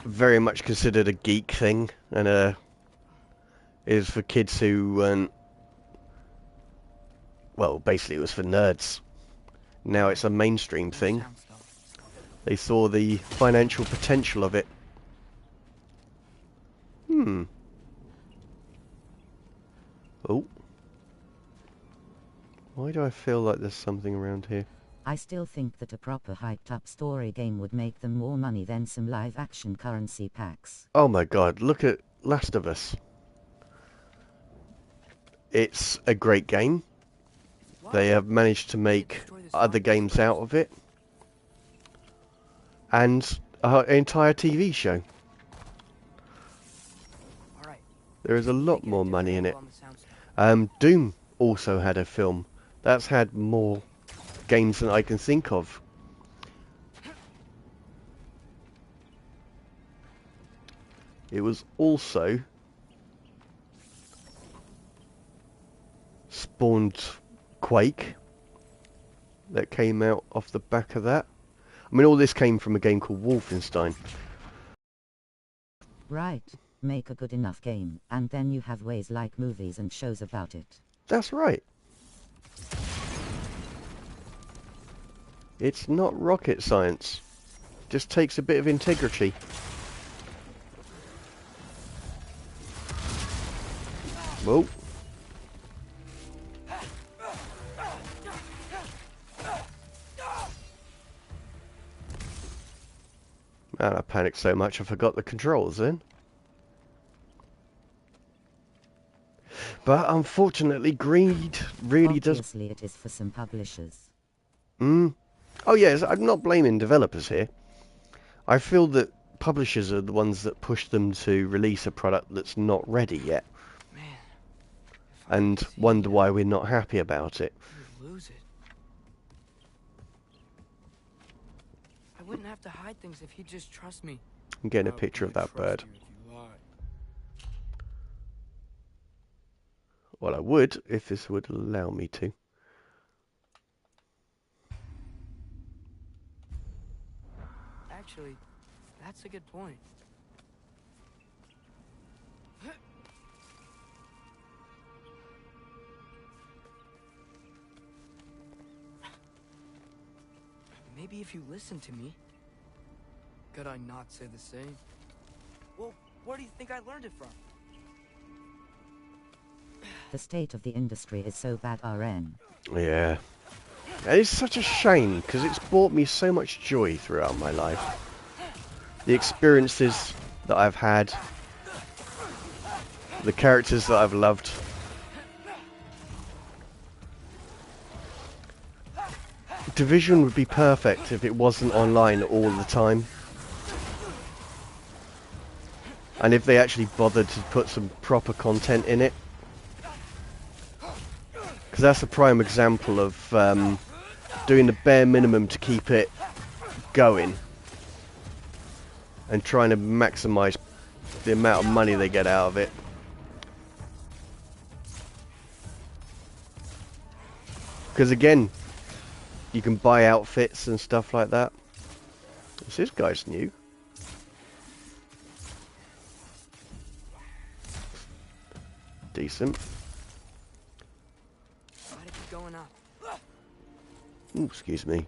very much considered a geek thing, and it was for kids who weren't, well, basically it was for nerds. Now it's a mainstream thing. They saw the financial potential of it. Oh. Why do I feel like there's something around here? I still think that a proper hyped-up story game would make them more money than some live-action currency packs. Oh my god, look at Last of Us. It's a great game. They have managed to make other games out of it. And an entire TV show. There is a lot more money in it. Doom also had a film. That's had more games than I can think of. It was also spawned Quake that came out off the back of that. I mean, all this came from a game called Wolfenstein. Right. Make a good enough game, and then you have ways like movies and shows about it. That's right. It's not rocket science. Just takes a bit of integrity. Whoa. Man, I panicked so much I forgot the controls then. But unfortunately, greed really does... Obviously it is for some publishers. Oh yes, I'm not blaming developers here. I feel that publishers are the ones that push them to release a product that's not ready yet. And wonder why we're not happy about it. Lose it. I wouldn't have to hide things if he'd just trust me. I'm getting a picture of that bird. Well, I would, if this would allow me to. Actually, that's a good point. Maybe if you listen to me. Could I not say the same? Well, Where do you think I learned it from? The state of the industry is so bad, RN. Yeah. It's such a shame, because it's brought me so much joy throughout my life. The experiences that I've had, the characters that I've loved. Division would be perfect if it wasn't online all the time. And if they actually bothered to put some proper content in it. Because that's a prime example of doing the bare minimum to keep it going. And trying to maximise the amount of money they get out of it. Because again, you can buy outfits and stuff like that. This guy's new. Decent. Why'd it keep going up? Ooh, excuse me.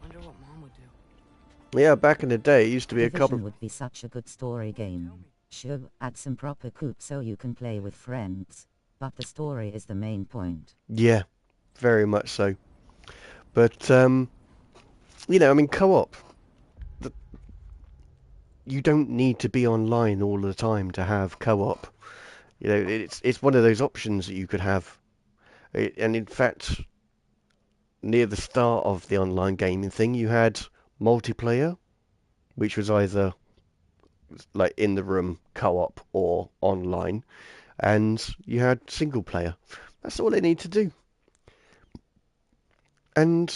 Wonder what Mom would do. Yeah, back in the day, it used to be Division a couple... would be such a good story game. Sure, add some proper coups so you can play with friends. But the story is the main point. Yeah, very much so. But, you know, I mean, co-op. You don't need to be online all the time to have co-op. You know, it's one of those options that you could have. And in fact, near the start of the online gaming thing, you had multiplayer, which was either like in the room co-op or online, and you had single player. That's all they need to do. And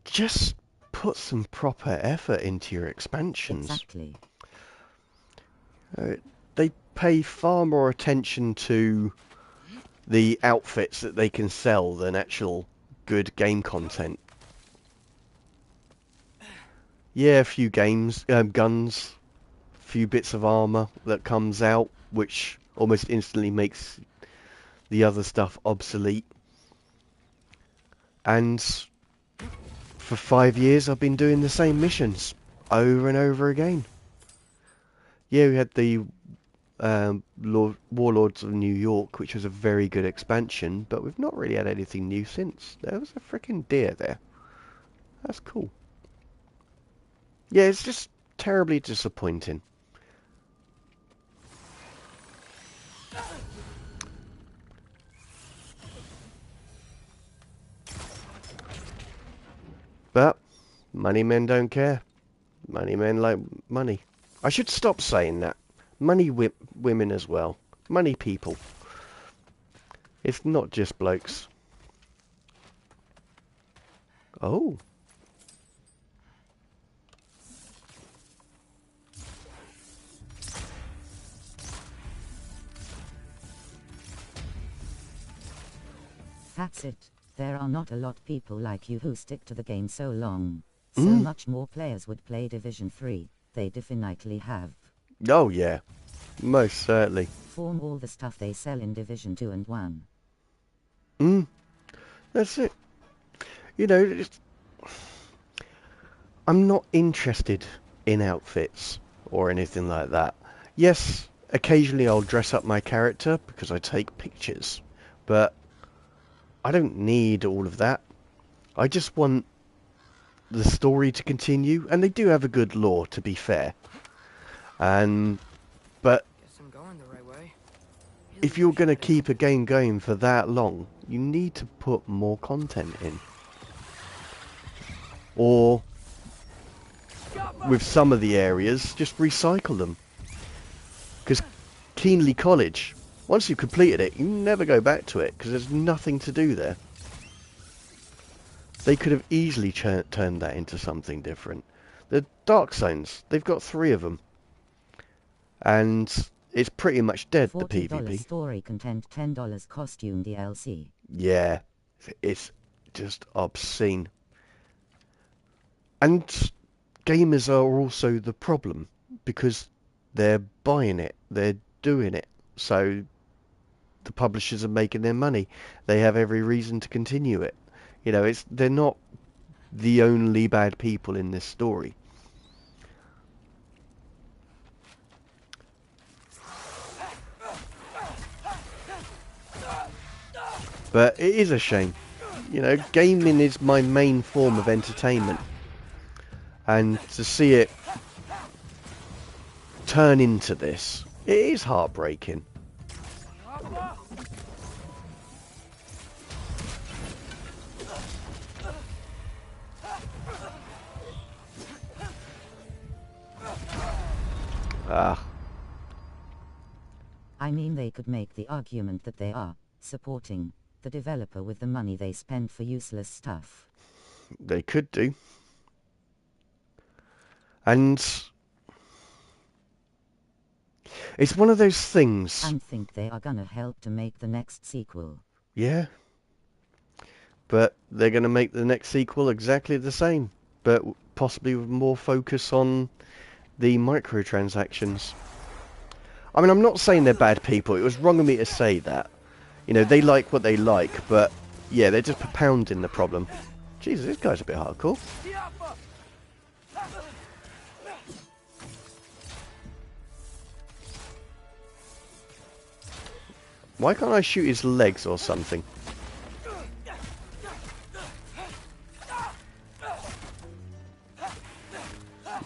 just put some proper effort into your expansions. Exactly. They pay far more attention to the outfits that they can sell than actual good game content. Yeah, a few guns, a few bits of armor that comes out, which almost instantly makes the other stuff obsolete. And for 5 years I've been doing the same missions over and over again. Yeah, we had the Warlords of New York, which was a very good expansion, but we've not really had anything new since. There was a freaking deer there. That's cool. Yeah, it's just terribly disappointing. But money men don't care. Money men like money. I should stop saying that. Money women as well. Money people. It's not just blokes. Oh. That's it. There are not a lot people like you who stick to the game so long. So much more players would play Division 3. They definitely have. Oh yeah. Most certainly. Form all the stuff they sell in Division 2 and 1. That's it. You know, I'm not interested in outfits or anything like that. Yes, occasionally I'll dress up my character because I take pictures, but I don't need all of that. I just want the story to continue, and they do have a good lore, to be fair. But Guess I'm going the right way. if you're going to keep a game going for that long, you need to put more content in. Or, with some of the areas, just recycle them. Because Keenly College, once you've completed it, you never go back to it, because there's nothing to do there. They could have easily turned that into something different. The Dark Zones, they've got 3 of them. And it's pretty much dead, the $40 PvP. story content, $10 costume DLC. Yeah, it's just obscene. And gamers are also the problem, because they're buying it, they're doing it, so the publishers are making their money. They have every reason to continue it. You know, they're not the only bad people in this story. But it is a shame. You know, gaming is my main form of entertainment. And to see it turn into this, it is heartbreaking. Ah. I mean, they could make the argument that they are supporting the developer with the money they spend for useless stuff. They could do. And it's one of those things. And think they are gonna help to make the next sequel. Yeah. But they're going to make the next sequel exactly the same, but possibly with more focus on the microtransactions. I mean, I'm not saying they're bad people. It was wrong of me to say that. You know, they like what they like, but yeah, they're just propounding the problem. Jesus, this guy's a bit hardcore. Why can't I shoot his legs or something?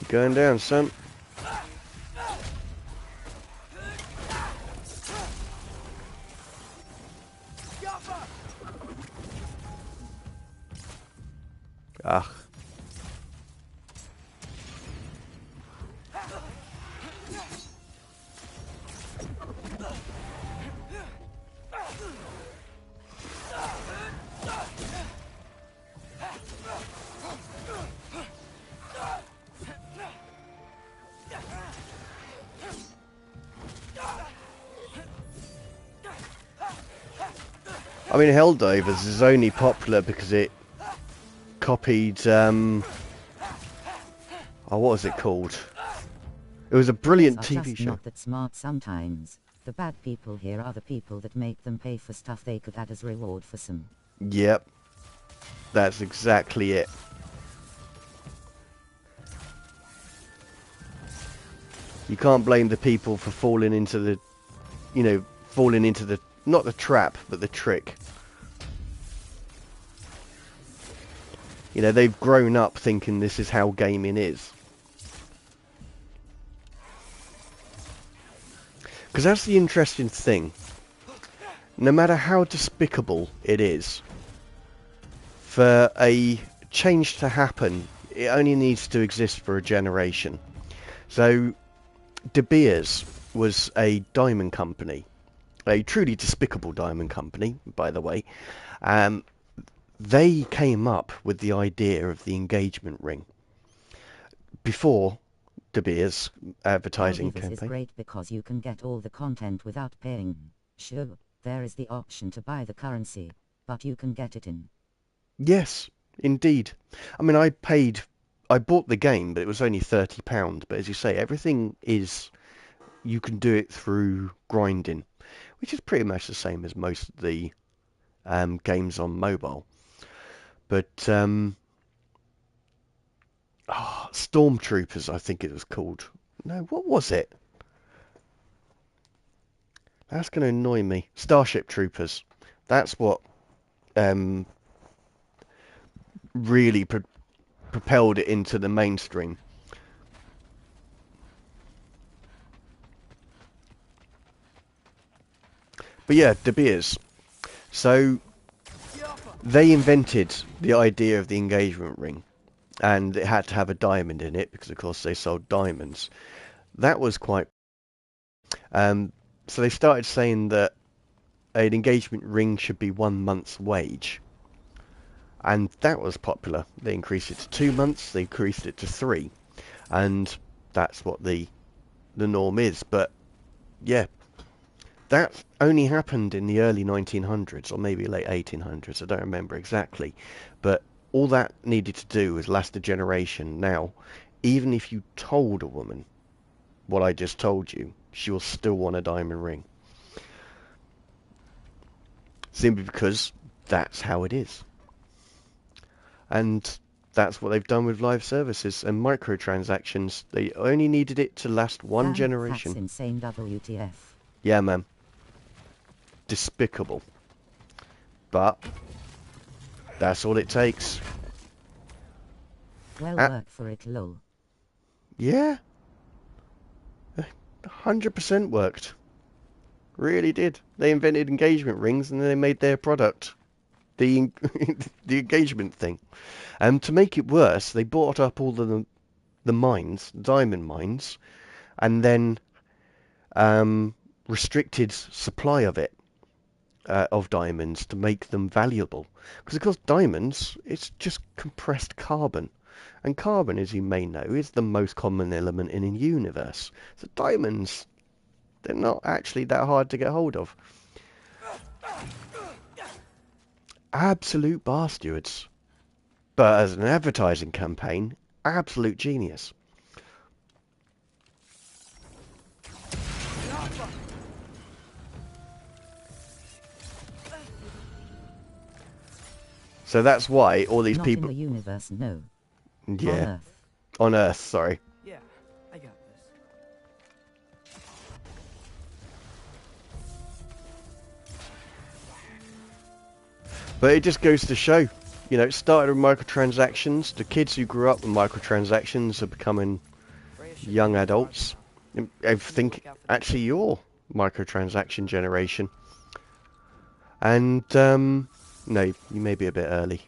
Going down, son. Ah. I mean, Helldivers is only popular because it copied, oh, what was it called? It was a brilliant TV Just show. not that smart sometimes. The bad people here are the people that make them pay for stuff they could add as reward for some. Yep. That's exactly it. You can't blame the people for falling into the, you know, falling into the, not the trap, but the trick. You know, they've grown up thinking this is how gaming is. Because that's the interesting thing. No matter how despicable it is, for a change to happen, it only needs to exist for a generation. So, De Beers was a diamond company. A truly despicable diamond company, by the way. They came up with the idea of the engagement ring before De Beers advertising This campaign. is great because you can get all the content without paying. Sure, there is the option to buy the currency, but you can get it in. Yes, indeed. I mean, I bought the game, but it was only £30. But as you say, everything is, you can do it through grinding, which is pretty much the same as most of the games on mobile. But Stormtroopers, I think it was called. No, what was it? That's going to annoy me. Starship Troopers. That's what really propelled it into the mainstream. But yeah, De Beers. So they invented the idea of the engagement ring, and it had to have a diamond in it because, of course, they sold diamonds. That was quite. So they started saying that an engagement ring should be 1 month's wage, and that was popular. They increased it to 2 months. They increased it to 3, and that's what the norm is. But yeah, that only happened in the early 1900s or maybe late 1800s. I don't remember exactly, but all that needed to do was last a generation. Now, even if you told a woman what I just told you, she will still want a diamond ring. Simply because that's how it is. And that's what they've done with live services and microtransactions. They only needed it to last one Damn, generation. That's insane, WTF. Yeah, man. Despicable. But that's all it takes. Well work for it, lol. Yeah. 100% worked. Really did. They invented engagement rings and then they made their product. The the engagement thing. And to make it worse, they bought up all the mines, diamond mines, and then restricted supply of it, of diamonds, to make them valuable. Because of course diamonds, it's just compressed carbon. And carbon, as you may know, is the most common element in a universe. So diamonds, they're not actually that hard to get hold of. Absolute bar stewards. But as an advertising campaign, absolute genius. So that's why all these Not people... in the universe, no. Yeah. On Earth. On Earth, sorry. Yeah, I got this. But it just goes to show, you know, it started with microtransactions. The kids who grew up with microtransactions are becoming young adults. I think actually you're microtransaction generation. And, no, you may be a bit early.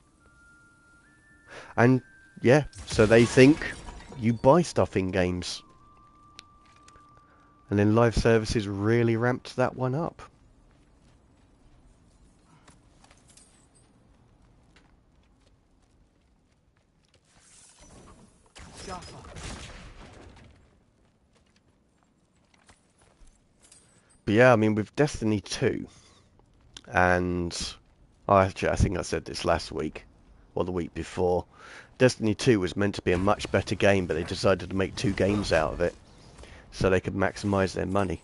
And, yeah, so they think you buy stuff in games. And then live services really ramped that one up. But yeah, I mean, with Destiny 2, and actually, I think I said this last week, or the week before, Destiny 2 was meant to be a much better game, but they decided to make 2 games out of it, so they could maximise their money.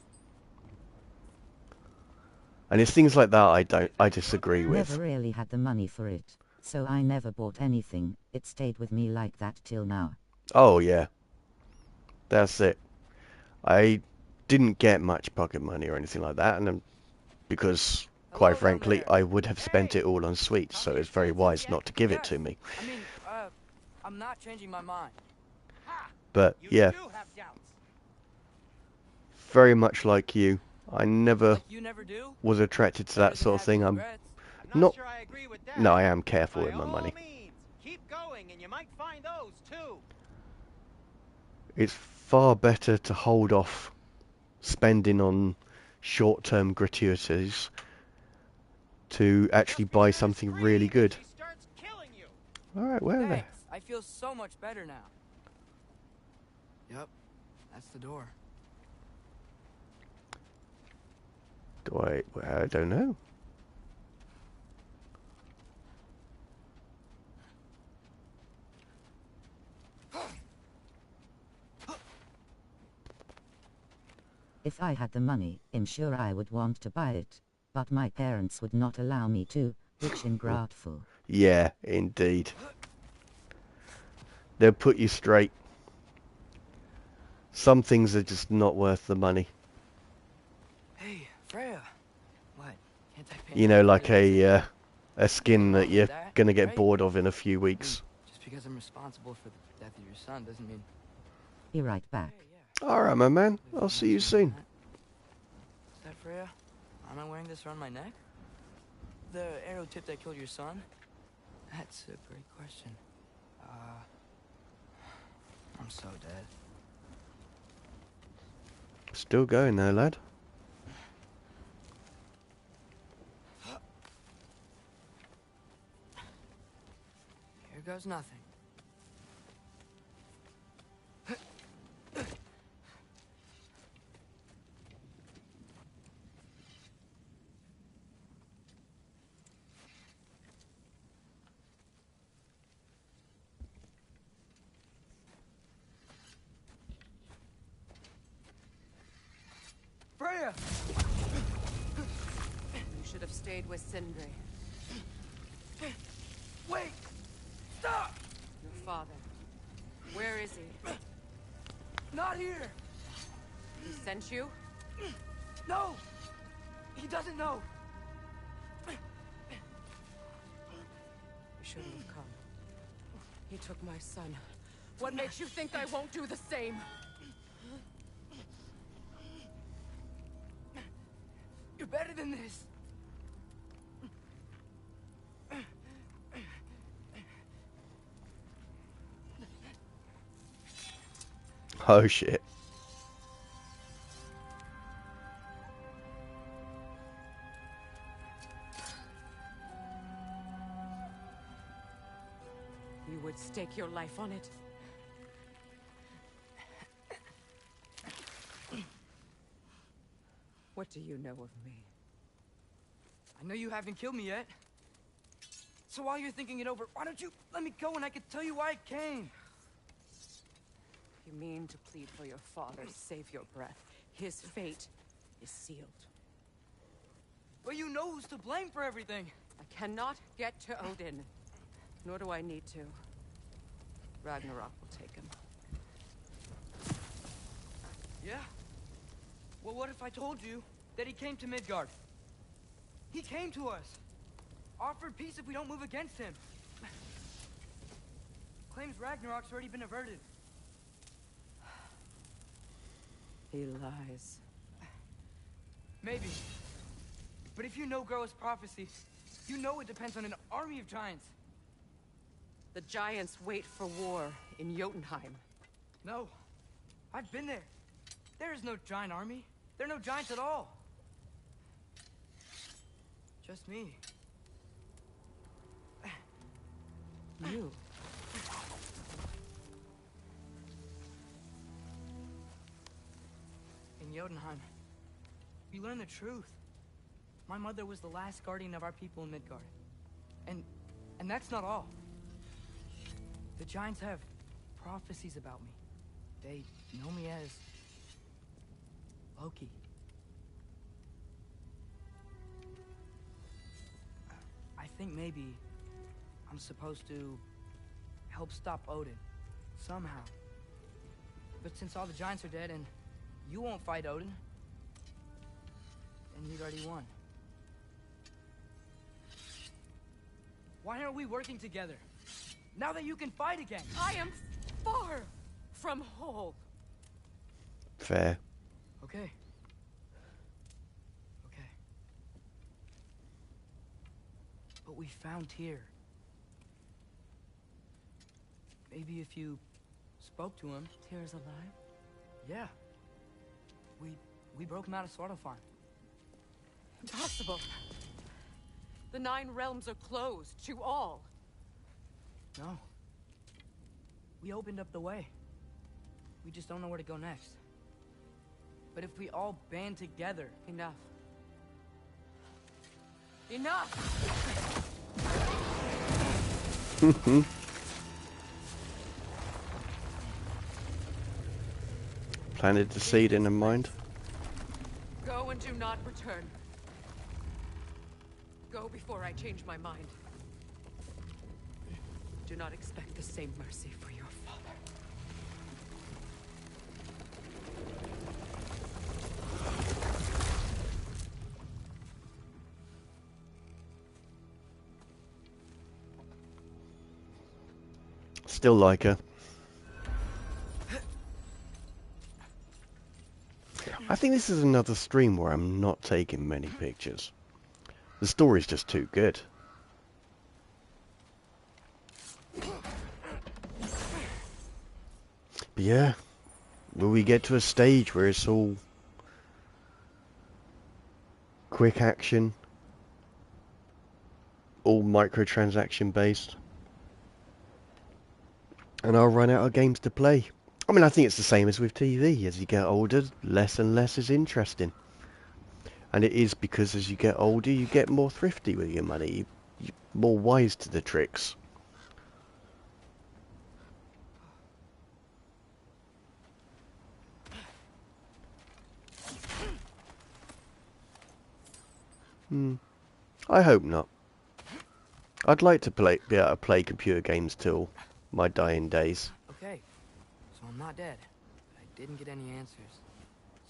And it's things like that I disagree with. Never really had the money for it, so I never bought anything. It stayed with me like that till now. Oh yeah, that's it. I didn't get much pocket money or anything like that, and because, quite frankly, I would have spent it all on sweets, so it's very wise not to give it to me. I mean, I'm not changing my mind. But yeah, very much like you, I never Like you never do? was attracted to that sort of thing. I'm Not not. sure I agree with that. No, I am careful By with my all money. means, keep going, and you might find those too. It's far better to hold off spending on short-term gratuities to actually buy something really good. She starts killing you. Alright, where are they? Thanks. I feel so much better now. Yep, that's the door. Well, I don't know. If I had the money, I'm sure I would want to buy it. But my parents would not allow me to, which ungrateful. Yeah, indeed. They'll put you straight. Some things are just not worth the money. Hey, Freya. What? Can't I paint You know, you like really? a skin that you're That, gonna get right? bored of in a few weeks. Just because I'm responsible for the death of your son doesn't mean... Be right back. Hey, yeah. Alright, my man. I'll see you soon. Is that Freya? Am I wearing this around my neck? The arrow tip that killed your son? That's a great question. I'm so dead. Still going there, lad. Here goes nothing. Freya! You should have stayed with Sindri. Wait! Stop! Your sent you? No! He doesn't know! You shouldn't have come. He took my son. What makes you think I won't do the same? You're better than this! Oh shit. You would stake your life on it? What do you know of me? I know you haven't killed me yet. So while you're thinking it over, why don't you let me go and I can tell you why I came? You mean to plead for your father, save your breath. His fate is sealed. But you know who's to blame for everything. I cannot get to Odin. Nor do I need to. Ragnarok will take him. Yeah? Well, what if I told you that he came to Midgard? He came to us. Offered peace if we don't move against him. Claims Ragnarok's already been averted. He lies. Maybe. But if you know Groa's prophecy, you know it depends on an army of giants. The giants wait for war in Jotunheim. No. I've been there. There is no giant army. There are no giants at all. Just me. You. In Jotunheim, we learn the truth. My mother was the last guardian of our people in Midgard. And that's not all. The giants have prophecies about me. They know me as Loki. I think maybe I'm supposed to help stop Odin, somehow. But since all the giants are dead and you won't fight Odin, and he'd already won. Why aren't we working together? Now that you can fight again! I am far from whole. Fair. Okay. Okay. But we found Tyr. Maybe if you spoke to him. Tyr's alive? Yeah. We broke him out of Svartalfheim. Impossible. The 9 realms are closed to all. No. We opened up the way. We just don't know where to go next. But if we all band together... Enough. Enough! Planted the seed in her mind. Go and do not return. Go before I change my mind. Do not expect the same mercy for your father. Still like her. I think this is another stream where I'm not taking many pictures. The story's just too good. But yeah, will we get to a stage where it's all quick action, all microtransaction based, and I'll run out of games to play? I mean, I think it's the same as with TV. As you get older, less and less is interesting. And it is because as you get older, you get more thrifty with your money. You're more wise to the tricks. I hope not. I'd like to be able to play computer games till my dying days. Okay, so I'm not dead. But I didn't get any answers.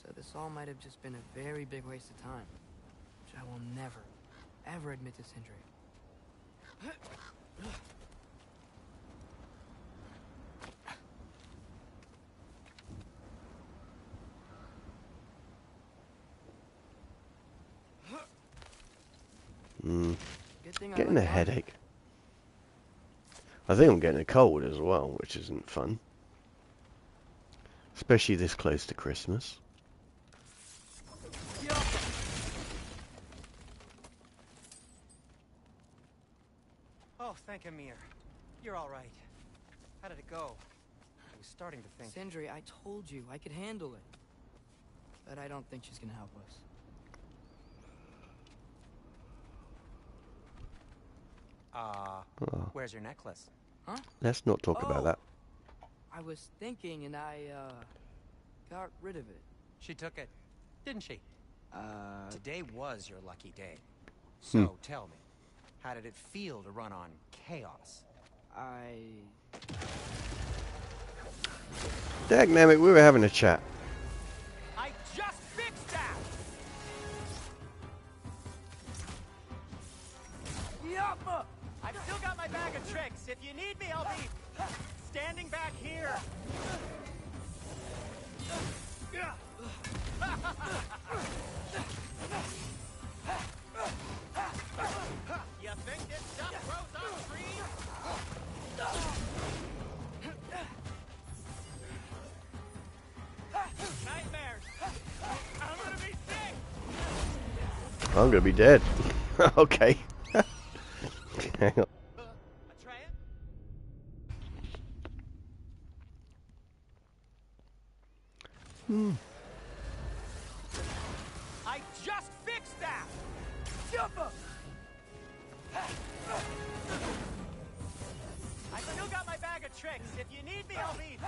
So So this all might have just been a very big waste of time, which I will never, ever admit to Sindri. Good thing I Getting a like wine. headache. I think I'm getting a cold as well, which isn't fun. Especially this close to Christmas. Oh, thank Amir. You're all right. How did it go? I was starting to think. Sindri, I told you I could handle it. But I don't think she's gonna help us. Where's your necklace? Huh? Let's not talk about that. I was thinking and I, got rid of it. She took it, didn't she? Today was your lucky day. Hmm. So, tell me, how did it feel to run on chaos? Dagnammit, we were having a chat. I just fixed that! Yappa! I've still got my bag of tricks. If you need me, I'll be standing back here. You think this stuff grows on trees? Nightmares. I'm gonna be sick. I'm gonna be dead. Okay. Hang on. Try it. I just fixed that. Jumper. I still got my bag of tricks. If you need me, I'll be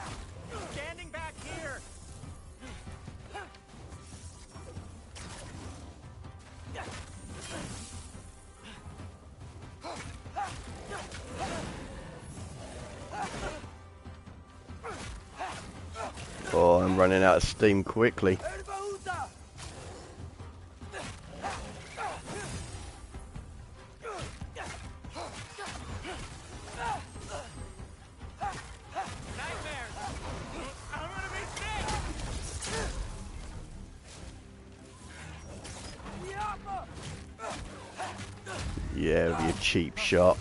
standing back here. Oh, I'm running out of steam quickly. Nightmares. I'm gonna be sick. Yeah, it'll be a cheap shot.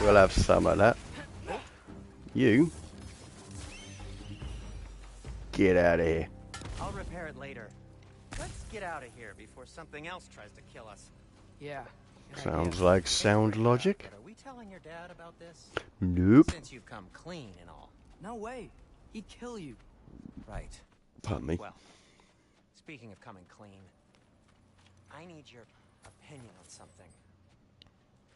We'll have some of that. You get out of here. I'll repair it later. Let's get out of here before something else tries to kill us. Yeah. good Sounds idea. like sound logic. But are we telling your dad about this? Nope. Since you've come clean and all. No way. He'd kill you. Right. Pardon me. Well, speaking of coming clean, I need your opinion on something.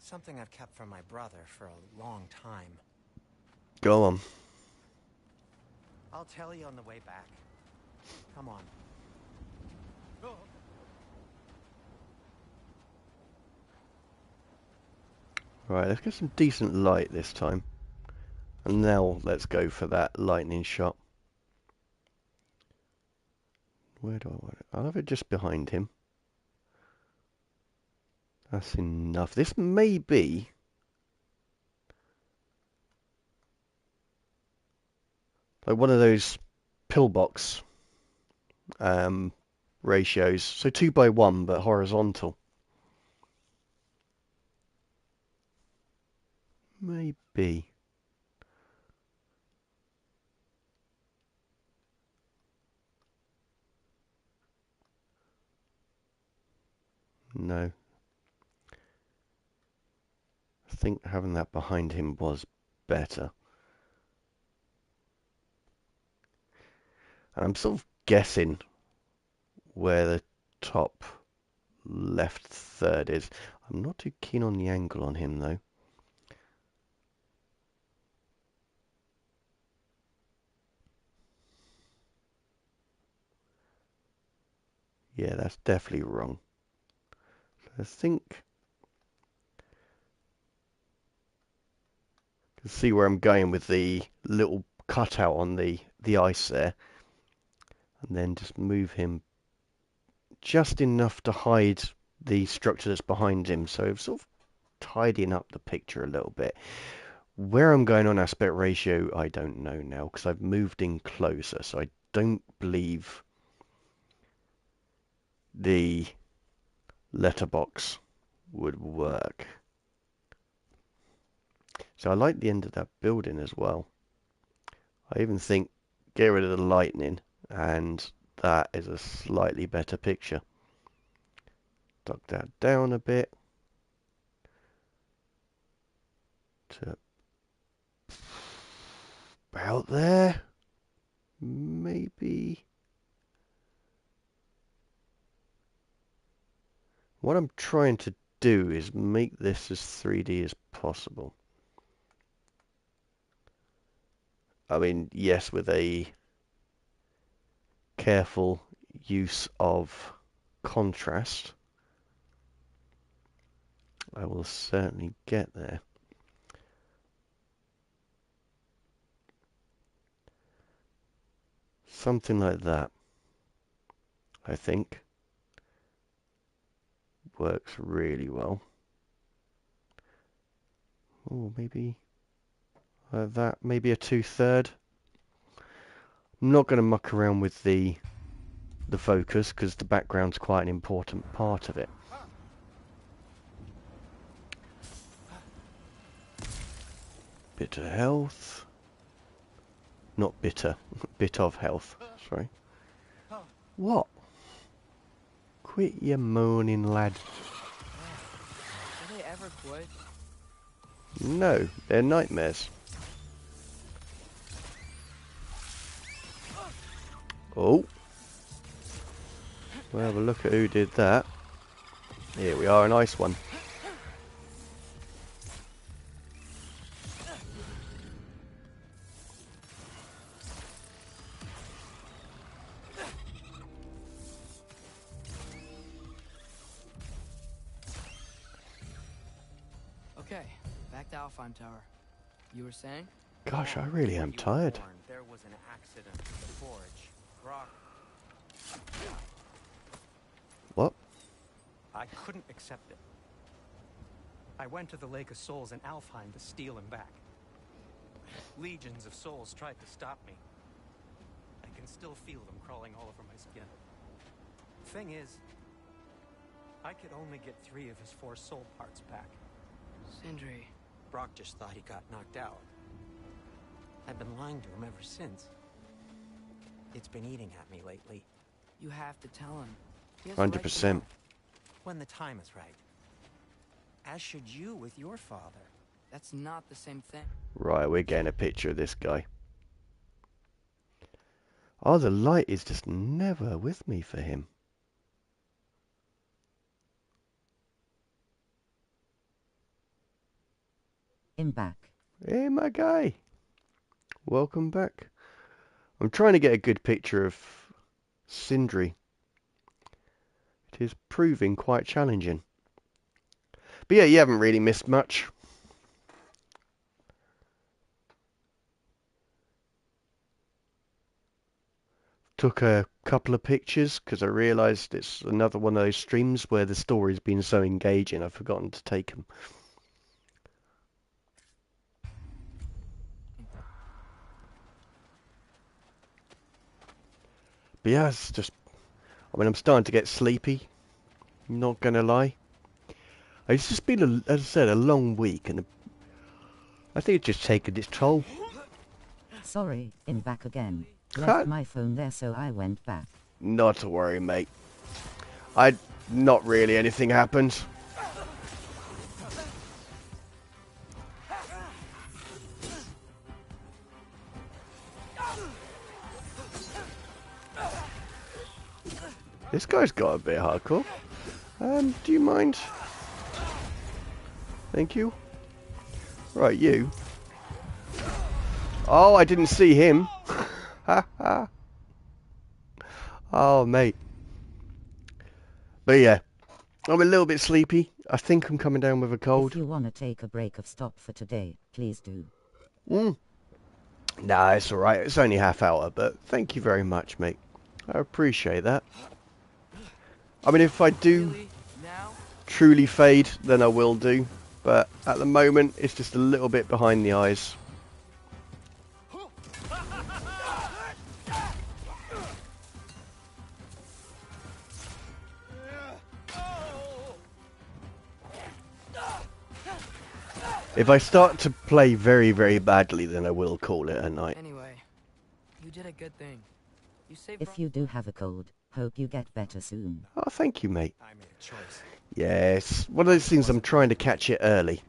Something I've kept from my brother for a long time. Go on. I'll tell you on the way back. Come on. Right, let's get some decent light this time. And now let's go for that lightning shot. Where do I want it? I'll have it just behind him. That's enough. This may be like one of those pillbox ratios. So 2:1, but horizontal. Maybe. No. I think having that behind him was better. And I'm sort of guessing where the top left third is. I'm not too keen on the angle on him though. Yeah, that's definitely wrong. I think you can see where I'm going with the little cutout on the ice there. And then just move him just enough to hide the structure that's behind him. So sort of tidying up the picture a little bit. Where I'm going on aspect ratio, I don't know now because I've moved in closer. So I don't believe the letterbox would work. So I like the end of that building as well. I even think get rid of the lightning and that is a slightly better picture. Duck that down a bit to about there. Maybe. What I'm trying to do is make this as 3D as possible. I mean, yes, with a careful use of contrast, I will certainly get there. Something like that, I think, works really well. Oh, maybe that, maybe a 2/3. I'm not going to muck around with the focus because the background's quite an important part of it. Bit of health. Not bitter. Bit of health. Sorry. What? Quit your moaning, lad. Do they ever quit? No, they're nightmares. Oh. Well, have a look at who did that. Here we are, a nice one. Okay, back to Alfheim Tower. You were saying? Gosh, I really am tired. There was an accident at the forge. Brock. What? I couldn't accept it. I went to the Lake of Souls in Alfheim to steal him back. Legions of souls tried to stop me. I can still feel them crawling all over my skin. Thing is, I could only get 3 of his 4 soul parts back. Sindri. Brock just thought he got knocked out. I've been lying to him ever since. It's been eating at me lately. You have to tell him. He has a right to 100%. know. When the time is right. As should you with your father. That's not the same thing. Right, we're getting a picture of this guy. Oh, the light is just never with me for him. I'm back. Hey, my guy. Welcome back. I'm trying to get a good picture of Sindri. It is proving quite challenging. But yeah, you haven't really missed much. Took a couple of pictures because I realised it's another one of those streams where the story's been so engaging I've forgotten to take them. But yeah, it's just, I mean, I'm starting to get sleepy. I'm not going to lie. It's just been, as I said, a long week, and I think it's just taken its toll. Sorry, I'm back again. Left my phone there, so I went back. Not to worry, mate. Not really anything happened. This guy's got a bit hardcore. Do you mind? Thank you. Right, you. Oh, I didn't see him. Ha ha. Oh, mate. But yeah, I'm a little bit sleepy. I think I'm coming down with a cold. If you want to take a break of stop for today, please do. Nah, it's alright. It's only half hour, but thank you very much, mate. I appreciate that. I mean, if I do Really? Now? truly fade, then I will do. But at the moment, it's just a little bit behind the eyes. If I start to play very, very badly, then I will call it a night. Anyway, you did a good thing. You saved. If you do have a cold, hope you get better soon. Oh, thank you, mate. I made a choice. Yes, one of those things I'm trying to catch it early.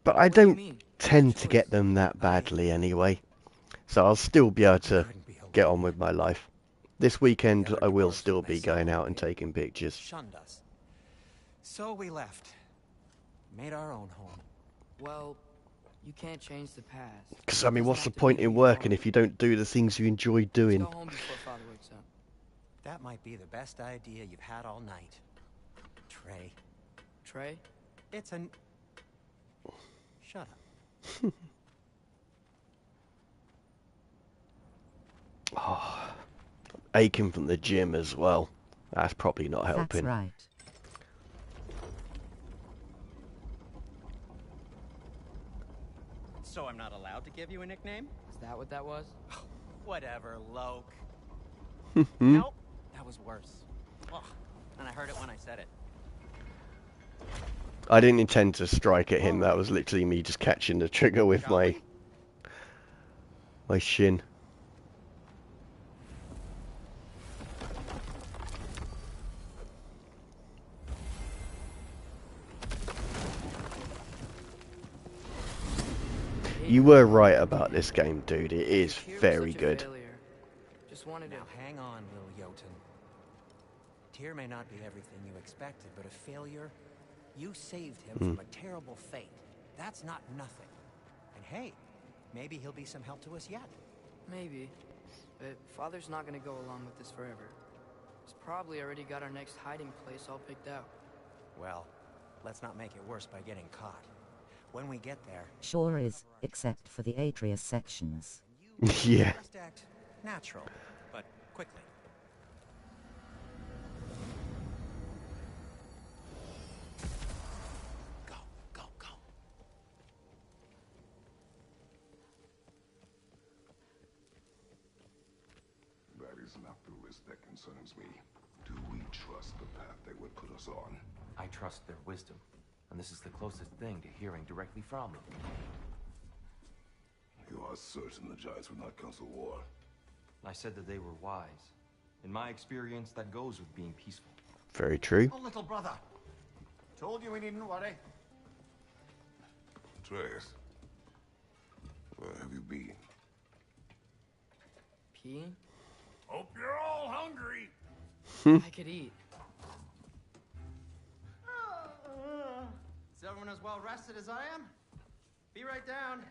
But I What do you don't mean? tend to Choice? get them that badly anyway. So I'll still be able to Couldn't be get okay. on with my life. This weekend The other I will dwarves still that I be saw going when out and they taking pictures. Shunned us. So we left. Made our own home. Well, you can't change the past. Because, It I mean, doesn't what's the have to point be who in you working are. if you don't do the things you enjoy Let's doing? go home before Father wakes up. That might be the best idea you've had all night. Trey. Trey? It's an... Shut up. Oh, aching from the gym as well. That's probably not That's helping. right. So I'm not allowed to give you a nickname? Is that what that was? Whatever, Loke. Hmm? Nope, that was worse. Ugh, and I heard it when I said it. I didn't intend to strike at him. That was literally me just catching the trigger with Shall we? my shin. You were right about this game, dude. It is Tyr was very such a good. failure. Just wanted to. Now hang on, little Jotun. Tyr may not be everything you expected, but a failure? You saved him from a terrible fate. That's not nothing. And hey, maybe he'll be some help to us yet. Maybe. But Father's not gonna go along with this forever. He's probably already got our next hiding place all picked out. Well, let's not make it worse by getting caught. When we get there, Sure is, except for the Atreus sections. Yeah. just act natural, but quickly. Go, go, go. That is not the risk that concerns me. Do we trust the path they would put us on? I trust their wisdom, and this is the closest thing to hearing directly from them. You are certain the Giants would not counsel war? I said that they were wise. In my experience, that goes with being peaceful. Very true. Oh, little brother. Told you we needn't worry. Atreus, where have you been? Peeing? Hope you're all hungry. I could eat. Is everyone as well rested as I am? Be right down.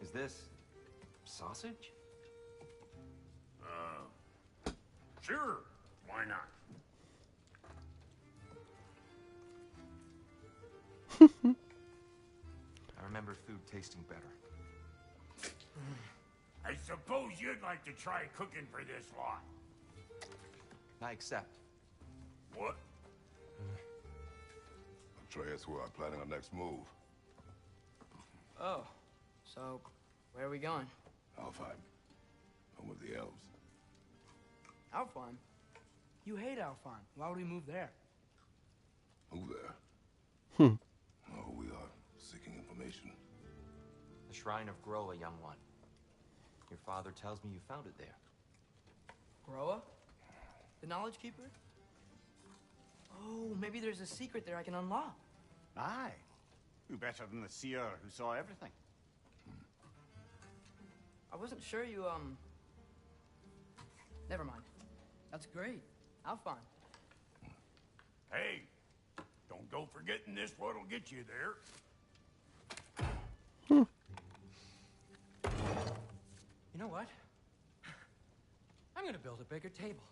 Is this sausage? Sure, why not? I remember food tasting better. I suppose you'd like to try cooking for this lot. I accept. What? Atreus, we are planning our next move. Oh. So, where are we going? Alfheim. Home of the elves. Alfheim? You hate Alfheim. Why would we move there? Move there. Oh, we are seeking information. The Shrine of Groa, young one. Your father tells me you found it there. Groa? The Knowledge Keeper? Oh, maybe there's a secret there I can unlock. Aye. Who better than the seer who saw everything? I wasn't sure you, Never mind. That's great. Alfheim. Hey, don't go forgetting this what'll get you there. You know what? I'm gonna build a bigger table.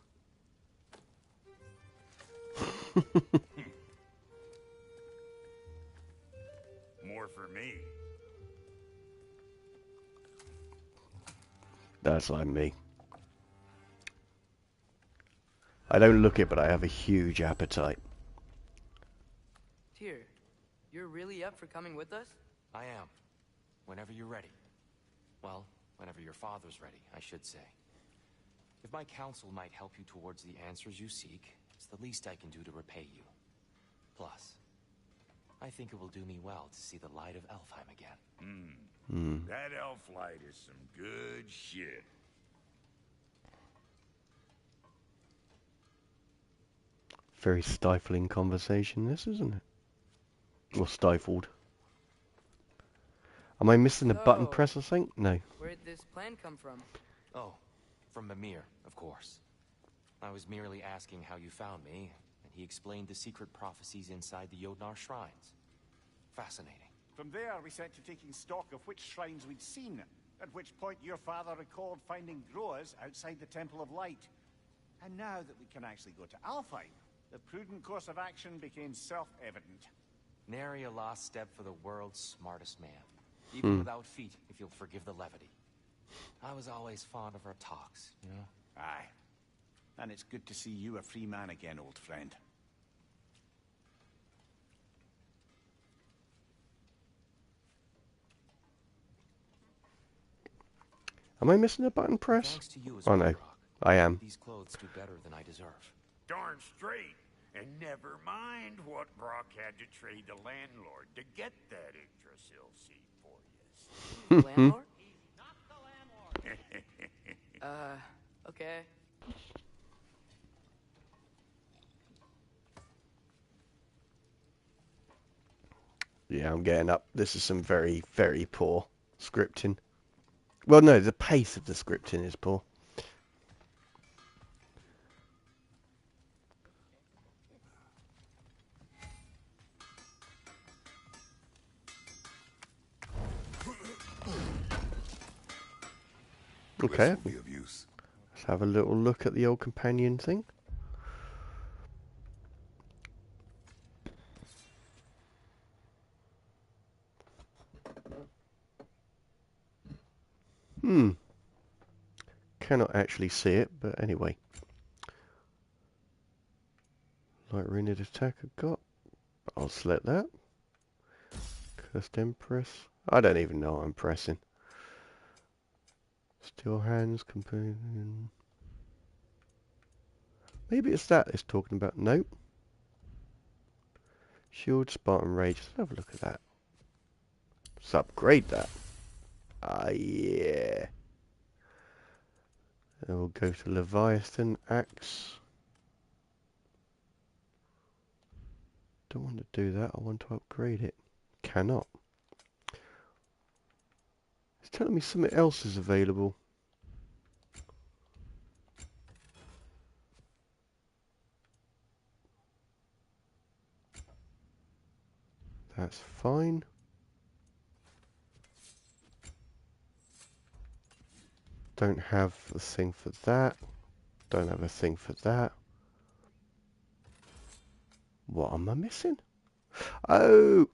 Never for me. That's like me. I don't look it, but I have a huge appetite. Tyr, you're really up for coming with us? I am. Whenever you're ready. Well, whenever your father's ready, I should say. If my counsel might help you towards the answers you seek, it's the least I can do to repay you. Plus, I think it will do me well to see the light of Elfheim again. That elf light is some good shit. Very stifling conversation, this, isn't it? Or stifled. Am I missing a button So, press or something? No. Where'd this plan come from? Oh, from Mimir, of course. I was merely asking how you found me, and he explained the secret prophecies inside the Jotnar shrines. Fascinating. From there, we set to taking stock of which shrines we'd seen, at which point your father recalled finding growers outside the Temple of Light. And now that we can actually go to Alfheim, the prudent course of action became self-evident. Nary a lost step for the world's smartest man. Even without feet, if you'll forgive the levity. I was always fond of our talks, you know? Aye. And it's good to see you a free man again, old friend. Am I missing a button press? Thanks to you as Oh well, no, Brock. I am. These clothes do better than I deserve. Darn straight. And never mind what Brock had to trade the landlord to get that Yggdrasil seat for you. Landlord? Not the landlord. Okay. Yeah, I'm getting up. This is some very, very poor scripting. Well, no, the pace of the scripting is poor. Okay, This will be of use. let's have a little look at the old companion thing. Cannot actually see it, but anyway. Light Ruined Attack I've got. I'll select that. Cursed Empress. I don't even know what I'm pressing. Steel Hands, Companion. Maybe it's that it's talking about. Nope. Shield, Spartan Rage. Let's have a look at that. Let's upgrade that. Ah, yeah. Then we'll go to Leviathan Axe. Don't want to do that. I want to upgrade it. Cannot. It's telling me something else is available. That's fine. Don't have a thing for that. Don't have a thing for that. What am I missing? Oh!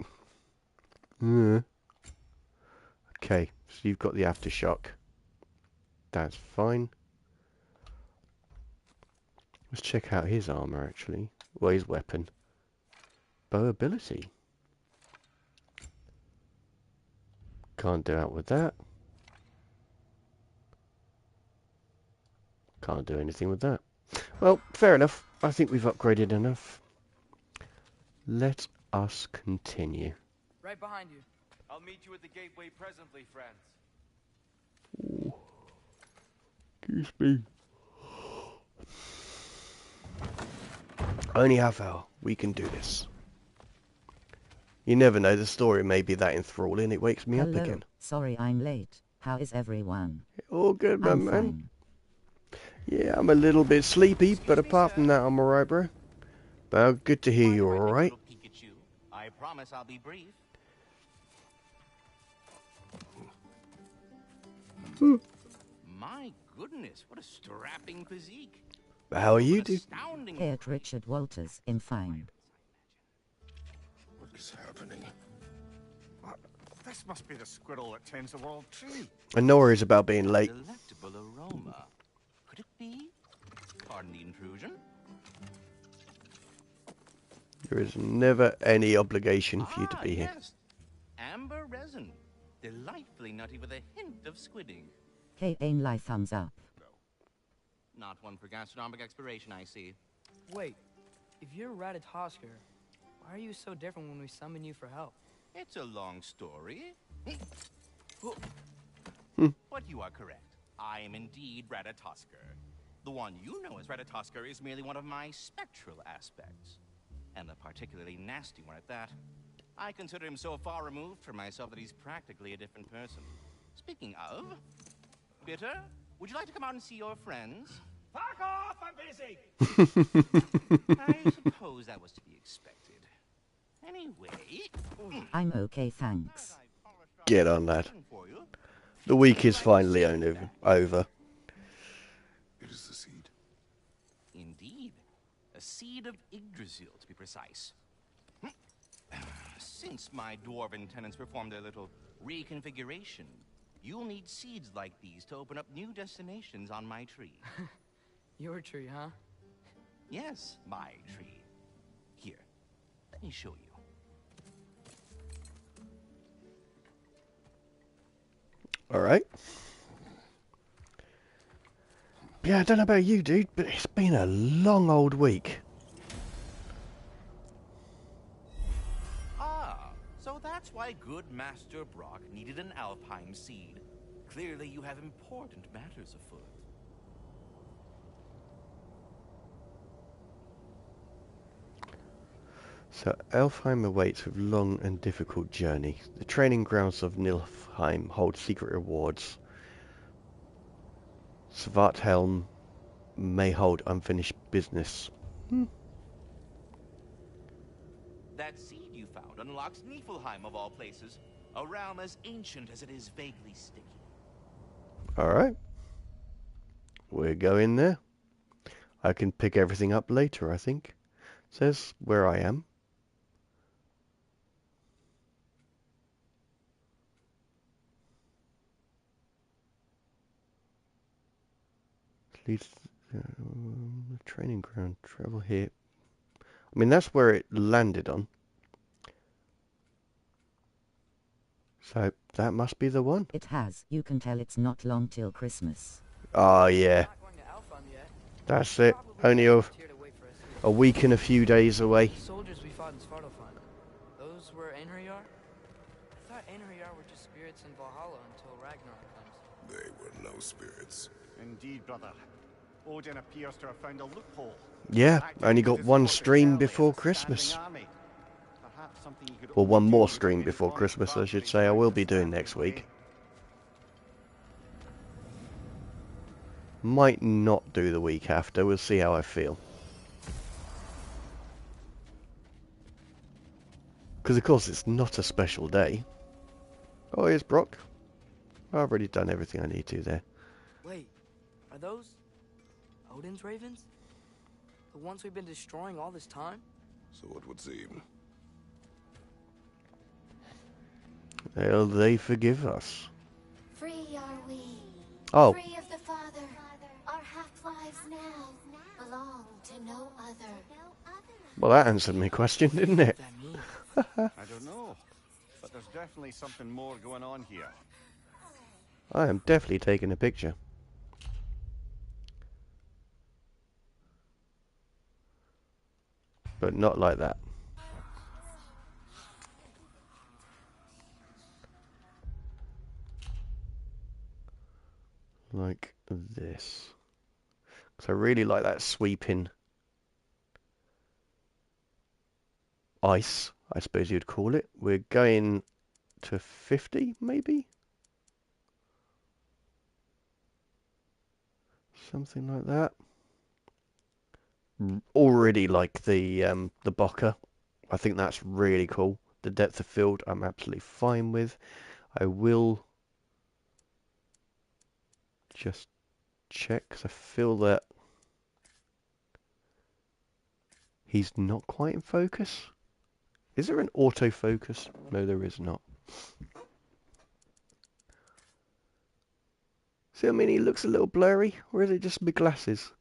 Okay, so you've got the aftershock. That's fine. Let's check out his armor, actually. Well, his weapon. Bow ability. Can't do out with that. Can't do anything with that. Well, fair enough. I think we've upgraded enough. Let us continue. Right behind you. I'll meet you at the gateway presently, friends. Excuse me. Only half hour. We can do this. You never know, the story may be that enthralling, it wakes me up Hello. again. Sorry I'm late. How is everyone? All good, my I'm man. fine. Yeah, I'm a little bit sleepy, but apart from that, I'm alright, bro. Well, good to hear you're alright. I promise I'll be brief. My goodness, what a strapping physique. How are you, dude? Astounding. Hey, at Richard Walters, I'm fine. What is happening? This must be the squirrel that tends the world tree. And no worries about being late. Delectable aroma. Could it be? Pardon the intrusion. There is never any obligation for you to be here. Yes. Amber resin. Delightfully nutty with a hint of squidding. K-Ainlai thumbs up. Not one for gastronomic exploration, I see. Wait, if you're Ratatosker, why are you so different when we summon you for help? It's a long story. But you are correct. I am indeed Ratatosker. The one you know as Ratatosker is merely one of my spectral aspects. And a particularly nasty one at that. I consider him so far removed from myself that he's practically a different person. Speaking of, Bitter, would you like to come out and see your friends? Fuck off! I'm busy! I suppose that was to be expected. Anyway... I'm okay, thanks. Get on, lad. The week is finally over. It is the seed. Indeed. A seed of Yggdrasil, to be precise. Since my dwarven tenants performed a little reconfiguration, you'll need seeds like these to open up new destinations on my tree. Your tree, huh? Yes, my tree. Here, let me show you. Alright. Yeah, I don't know about you, dude, but it's been a long old week. So that's why good Master Brock needed an Alpine seed. Clearly you have important matters afoot. So, Elfheim awaits with long and difficult journey. The training grounds of Nilfheim hold secret rewards. Svarthelm may hold unfinished business. That seed you found unlocks Niflheim of all places, a realm as ancient as it is vaguely sticky. Alright. We're going there. I can pick everything up later, I think. Says where I am. Leads the training ground. Travel here. I mean, that's where it landed on. So, that must be the one. It has. You can tell it's not long till Christmas. Oh, yeah. That's it. Only a week and a few days away. The soldiers we fought in Svartalfheim, those were Einherjar? I thought Einherjar were just spirits in Valhalla until Ragnarök comes. They were no spirits. Indeed, brother. Odin appears to have found a loophole. Yeah, only got one stream before Christmas. Or one more stream before Christmas, I should say. I will be doing next week. Might not do the week after. We'll see how I feel. Because, of course, it's not a special day. Oh, here's Brock. I've already done everything I need to there. Wait, are those Odin's ravens? The ones we've been destroying all this time? So it would seem. Will they forgive us? Free are we. Oh. Free of the Father. Our half-lives now belong to no other. Well, that answered my question, didn't it? I don't know, but there's definitely something more going on here. I am definitely taking a picture. But not like that. Like this. Because I really like that sweeping ice, I suppose you'd call it. We're going to 50, maybe? Something like that. Already like the bokeh. I think that's really cool. The depth of field I'm absolutely fine with. I will just check, because I feel that he's not quite in focus. Is there an autofocus? No, there is not. See what I mean? He looks a little blurry, or is it just my glasses?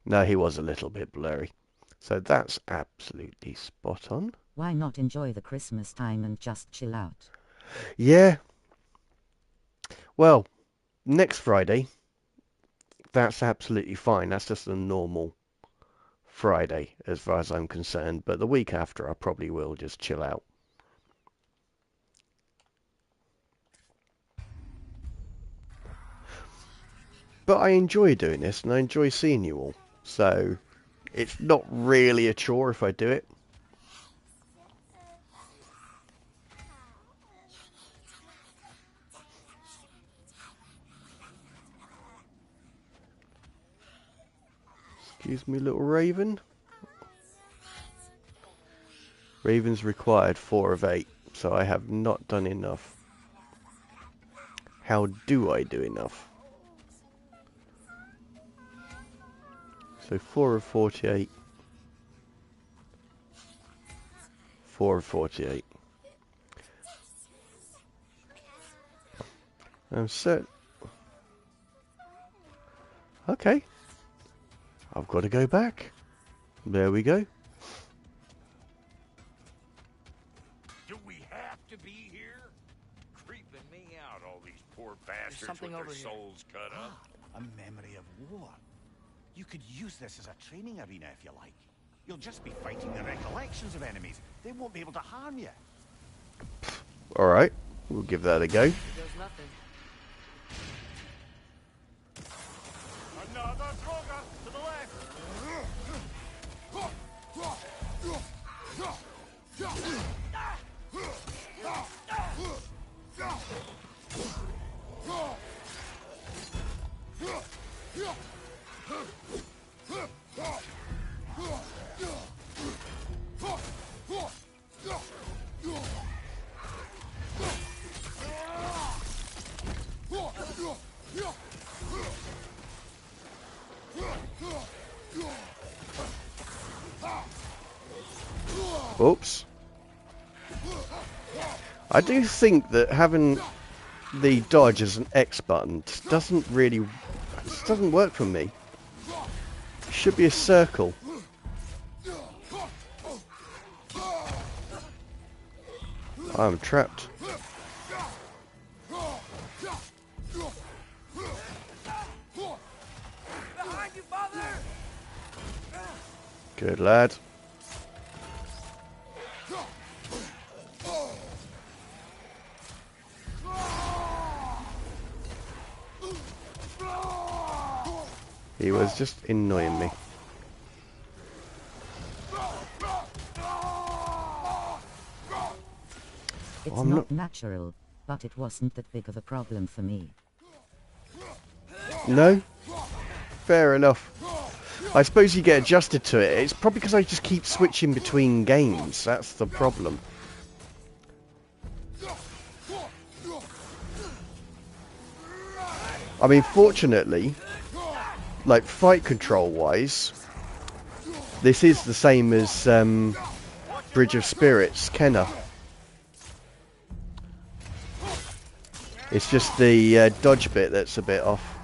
No, he was a little bit blurry. So that's absolutely spot on. Why not enjoy the Christmas time and just chill out? Yeah. Well, next Friday, that's absolutely fine. That's just a normal Friday as far as I'm concerned. But the week after, I probably will just chill out. But I enjoy doing this, and I enjoy seeing you all. So it's not really a chore if I do it. Excuse me, little raven. Ravens required 4 of 8, so I have not done enough. How do I do enough? So 4 of 48. 4 of 48. I'm set. Okay. I've got to go back. There we go. Do we have to be here? Creeping me out, all these poor bastards with their souls cut up. A memory of war. You could use this as a training arena if you like. You'll just be fighting the recollections of enemies. They won't be able to harm you. Alright, we'll give that a go. Does nothing. Another Droga to the left. Oops. I do think that having the dodge as an X button doesn't work for me. It should be a circle. I'm trapped. Good lad. He was just annoying me. It's not natural, but it wasn't that big of a problem for me. No? Fair enough. I suppose you get adjusted to it. It's probably because I just keep switching between games. That's the problem. I mean, fortunately, like fight control wise, this is the same as Bridge of Spirits, Kenna. It's just the dodge bit that's a bit off.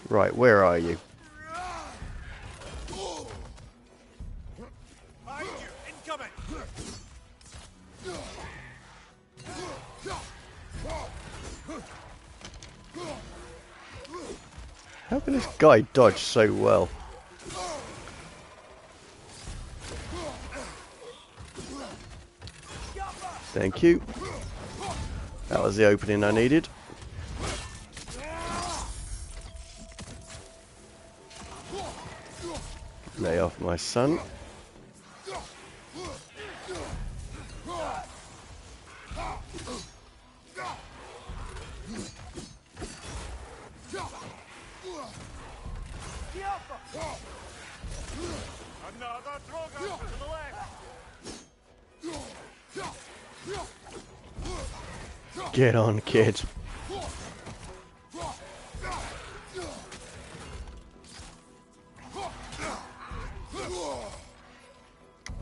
Right, where are you? How can this guy dodge so well? Thank you. That was the opening I needed. Lay off my son. Another Droga to the left. Get on, kid.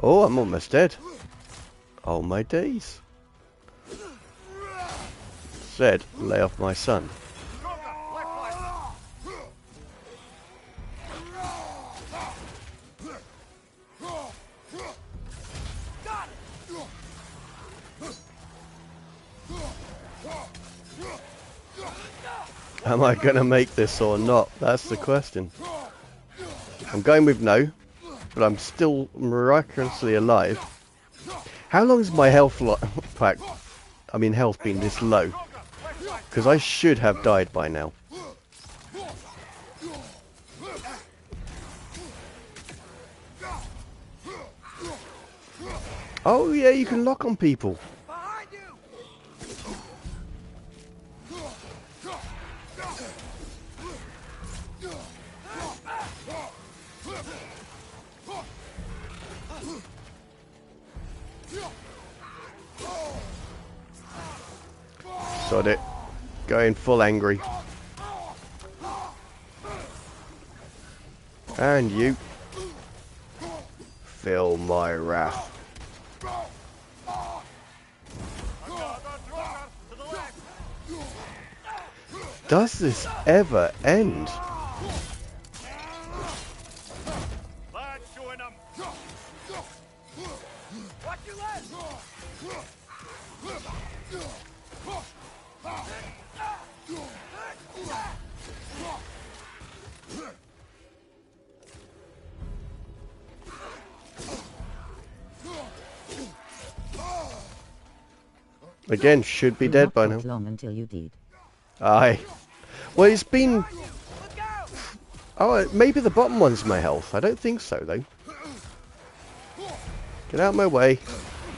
Oh, I'm almost dead. Oh my days. Said, lay off my son. Am I going to make this or not? That's the question. I'm going with no, but I'm still miraculously alive. How long has my health pack, health been this low? Because I should have died by now. Oh yeah, you can lock on people. Sod it. Going full angry. And you. Feel my wrath. Does this ever end? Again, should be dead by now. Long until you did. Aye. Well, it's been... Oh, maybe the bottom one's my health. I don't think so, though. Get out of my way.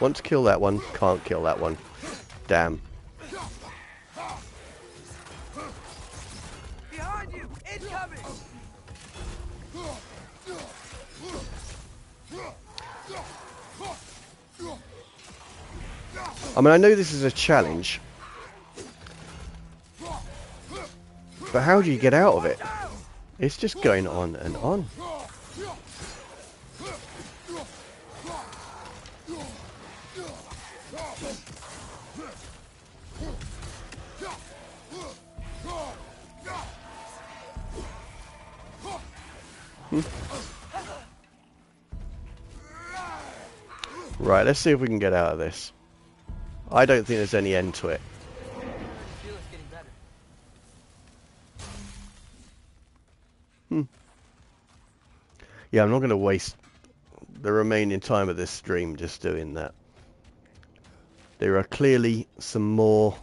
Want to kill that one. Can't kill that one. Damn. Behind you! Incoming! I know this is a challenge. But how do you get out of it? It's just going on and on. Right, let's see if we can get out of this. I don't think there's any end to it. Yeah, I'm not going to waste the remaining time of this stream just doing that. There are clearly some more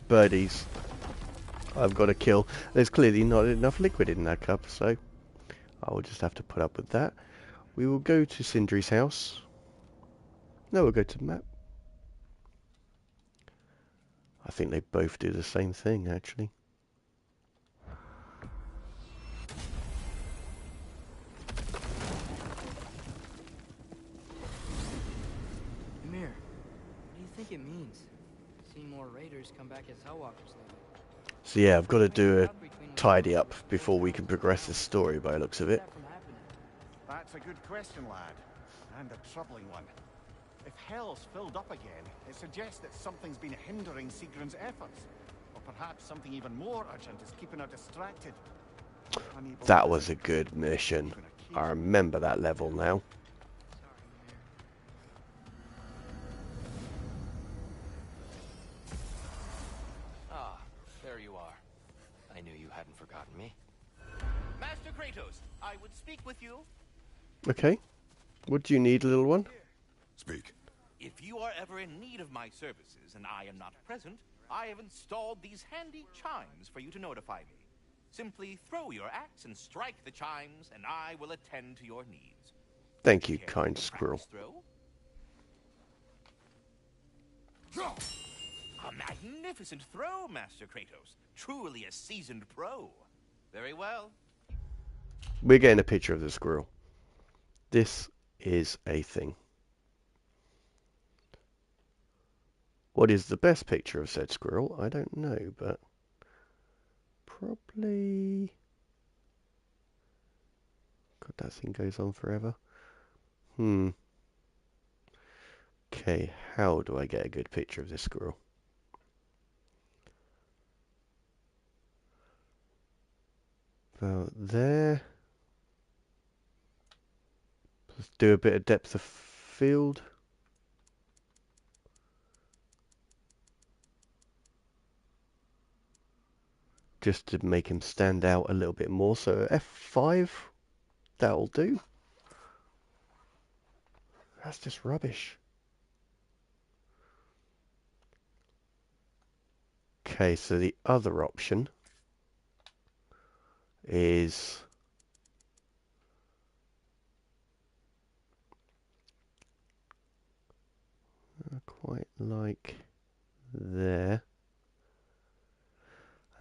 birdies I've got to kill. There's clearly not enough liquid in that cup, so I will just have to put up with that. We will go to Sindri's house. No, we'll go to the map. I think they both do the same thing, actually. Ymir, what do you think it means? Seeing more raiders come back as Hellwalkers now. So yeah, I've got to do a tidy up before we can progress this story by the looks of it. That's a good question, lad. And a troubling one. If Hell's filled up again, it suggests that something's been hindering Sigrun's efforts. Or perhaps something even more urgent is keeping her distracted. That was a good mission. I remember that level now. Ah, there you are. I knew you hadn't forgotten me. Master Kratos, I would speak with you. Okay. What do you need, little one? Speak. If you are ever in need of my services and I am not present, I have installed these handy chimes for you to notify me. Simply throw your axe and strike the chimes, and I will attend to your needs. Thank you, kind squirrel. A magnificent throw, Master Kratos. Truly a seasoned pro. Very well. We're getting a picture of the squirrel. This is a thing. What is the best picture of said squirrel? I don't know, but probably... God, that thing goes on forever. Okay, how do I get a good picture of this squirrel? About there. Let's do a bit of depth of field. Just to make him stand out a little bit more. So F5, that'll do. That's just rubbish. Okay, so the other option is quite like there.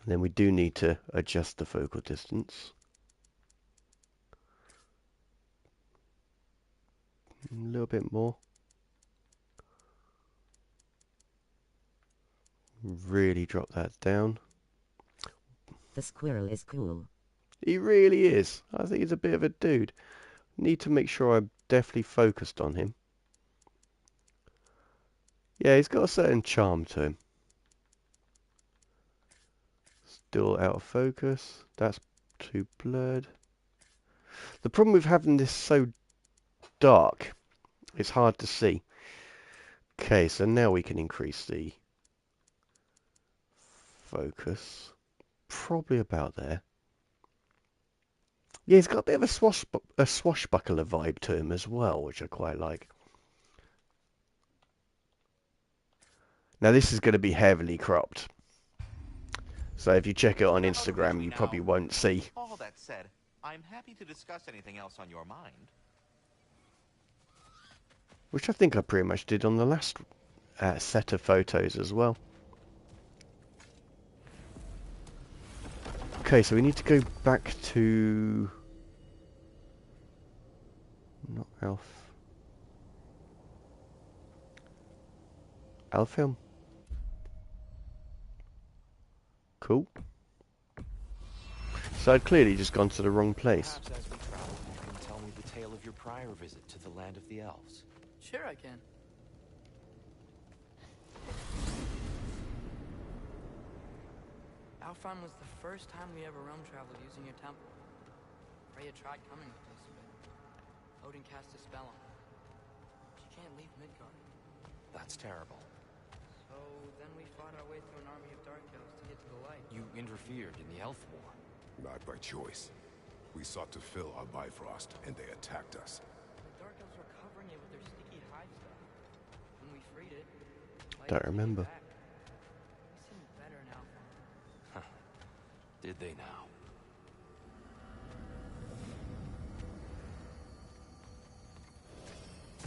And then we do need to adjust the focal distance. A little bit more. Really drop that down. The squirrel is cool. He really is. I think he's a bit of a dude. Need to make sure I'm definitely focused on him. Yeah, he's got a certain charm to him. Still out of focus. That's too blurred. The problem with having this so dark, it's hard to see. Okay, so now we can increase the focus. Probably about there. Yeah, he's got a bit of a swashbuckler vibe to him as well, which I quite like. Now this is going to be heavily cropped. So if you check it on Instagram, you probably won't see. All that said, I'm happy to discuss anything else on your mind. Which I think I pretty much did on the last set of photos as well. Okay, so we need to go back to... Not Alfhelm. Cool. So I'd clearly just gone to the wrong place. Perhaps as we travel, you can tell me the tale of your prior visit to the land of the elves. Sure I can. Alfheim was the first time we ever realm traveled using your temple. Freya tried coming with us, but Odin cast a spell on her. She can't leave Midgard. That's terrible. So then we fought our way through an army of dark elves to get to the light. You interfered in the elf war. Not by choice. We sought to fill our Bifrost, and they attacked us. The dark elves were covering it with their sticky hive stuff. When we freed it, Don't remember. We seemed better in Alfheim. Did they now?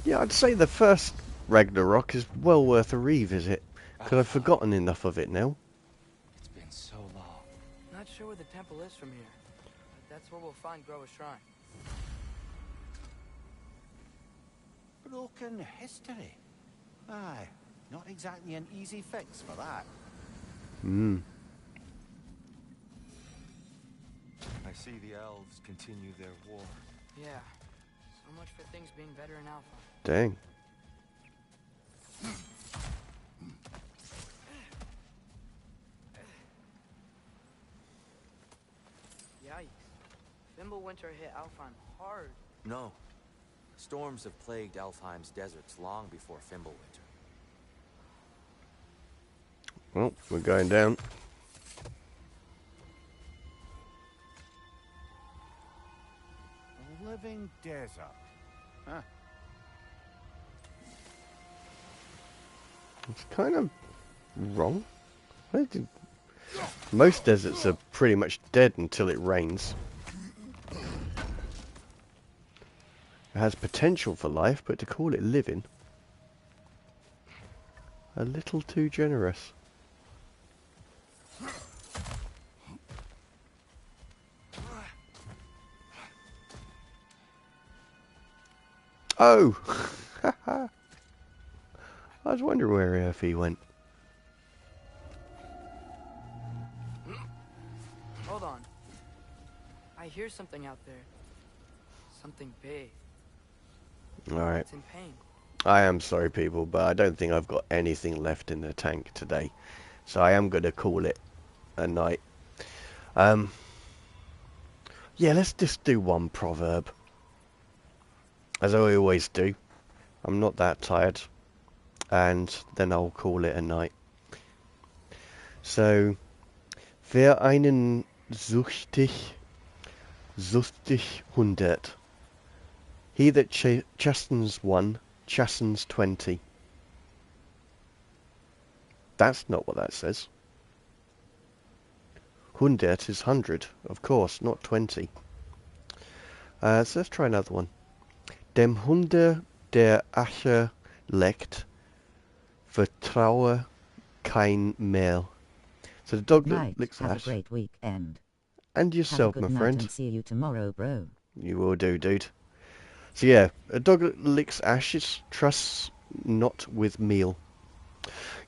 Yeah, I'd say the first Ragnarok is well worth a revisit, because I've forgotten enough of it now. It's been so long. Not sure where the temple is from here, but that's where we'll find Groa's shrine. Broken history. Aye, not exactly an easy fix for that. I see the elves continue their war. Yeah, so much for things being better in Alpha. Dang. Yikes. Fimbulwinter hit Alfheim hard. No. Storms have plagued Alfheim's deserts long before Fimbulwinter. Well, we're going down. A living desert. Huh. It's kind of wrong. Most deserts are pretty much dead until it rains. It has potential for life, but to call it living, a little too generous. Oh! I was wondering where he went. Hold on. I hear something out there. Something big. Alright. It's in pain. I am sorry, people, but I don't think I've got anything left in the tank today. So I am going to call it a night. Yeah, let's just do one proverb. As I always do. I'm not that tired. And then I'll call it a night. So, wer einen suchtig 100. He that chastens one, chastens 20. That's not what that says. 100 is 100, of course, not 20. So let's try another one. Dem Hunde der Asche leckt, vertraue kein Mehl. So the dog that licks Have ash. a great weekend. And yourself, Have a good my night friend. and see you tomorrow, bro. You will do, dude. So yeah, a dog that licks ashes trusts not with meal.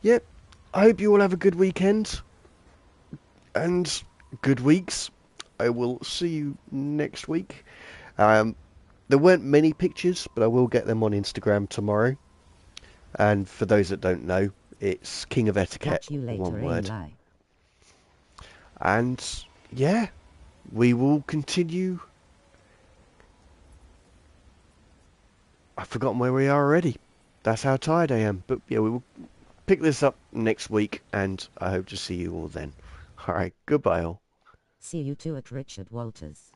Yep, I hope you all have a good weekend. And good weeks. I will see you next week. There weren't many pictures, but I will get them on Instagram tomorrow. And for those that don't know, it's King of Etiquette, Catch you later, one word. Eli. And yeah, we will continue. I've forgotten where we are already. That's how tired I am. But yeah, we will pick this up next week, and I hope to see you all then. Alright, goodbye all. See you too at Richard Walters.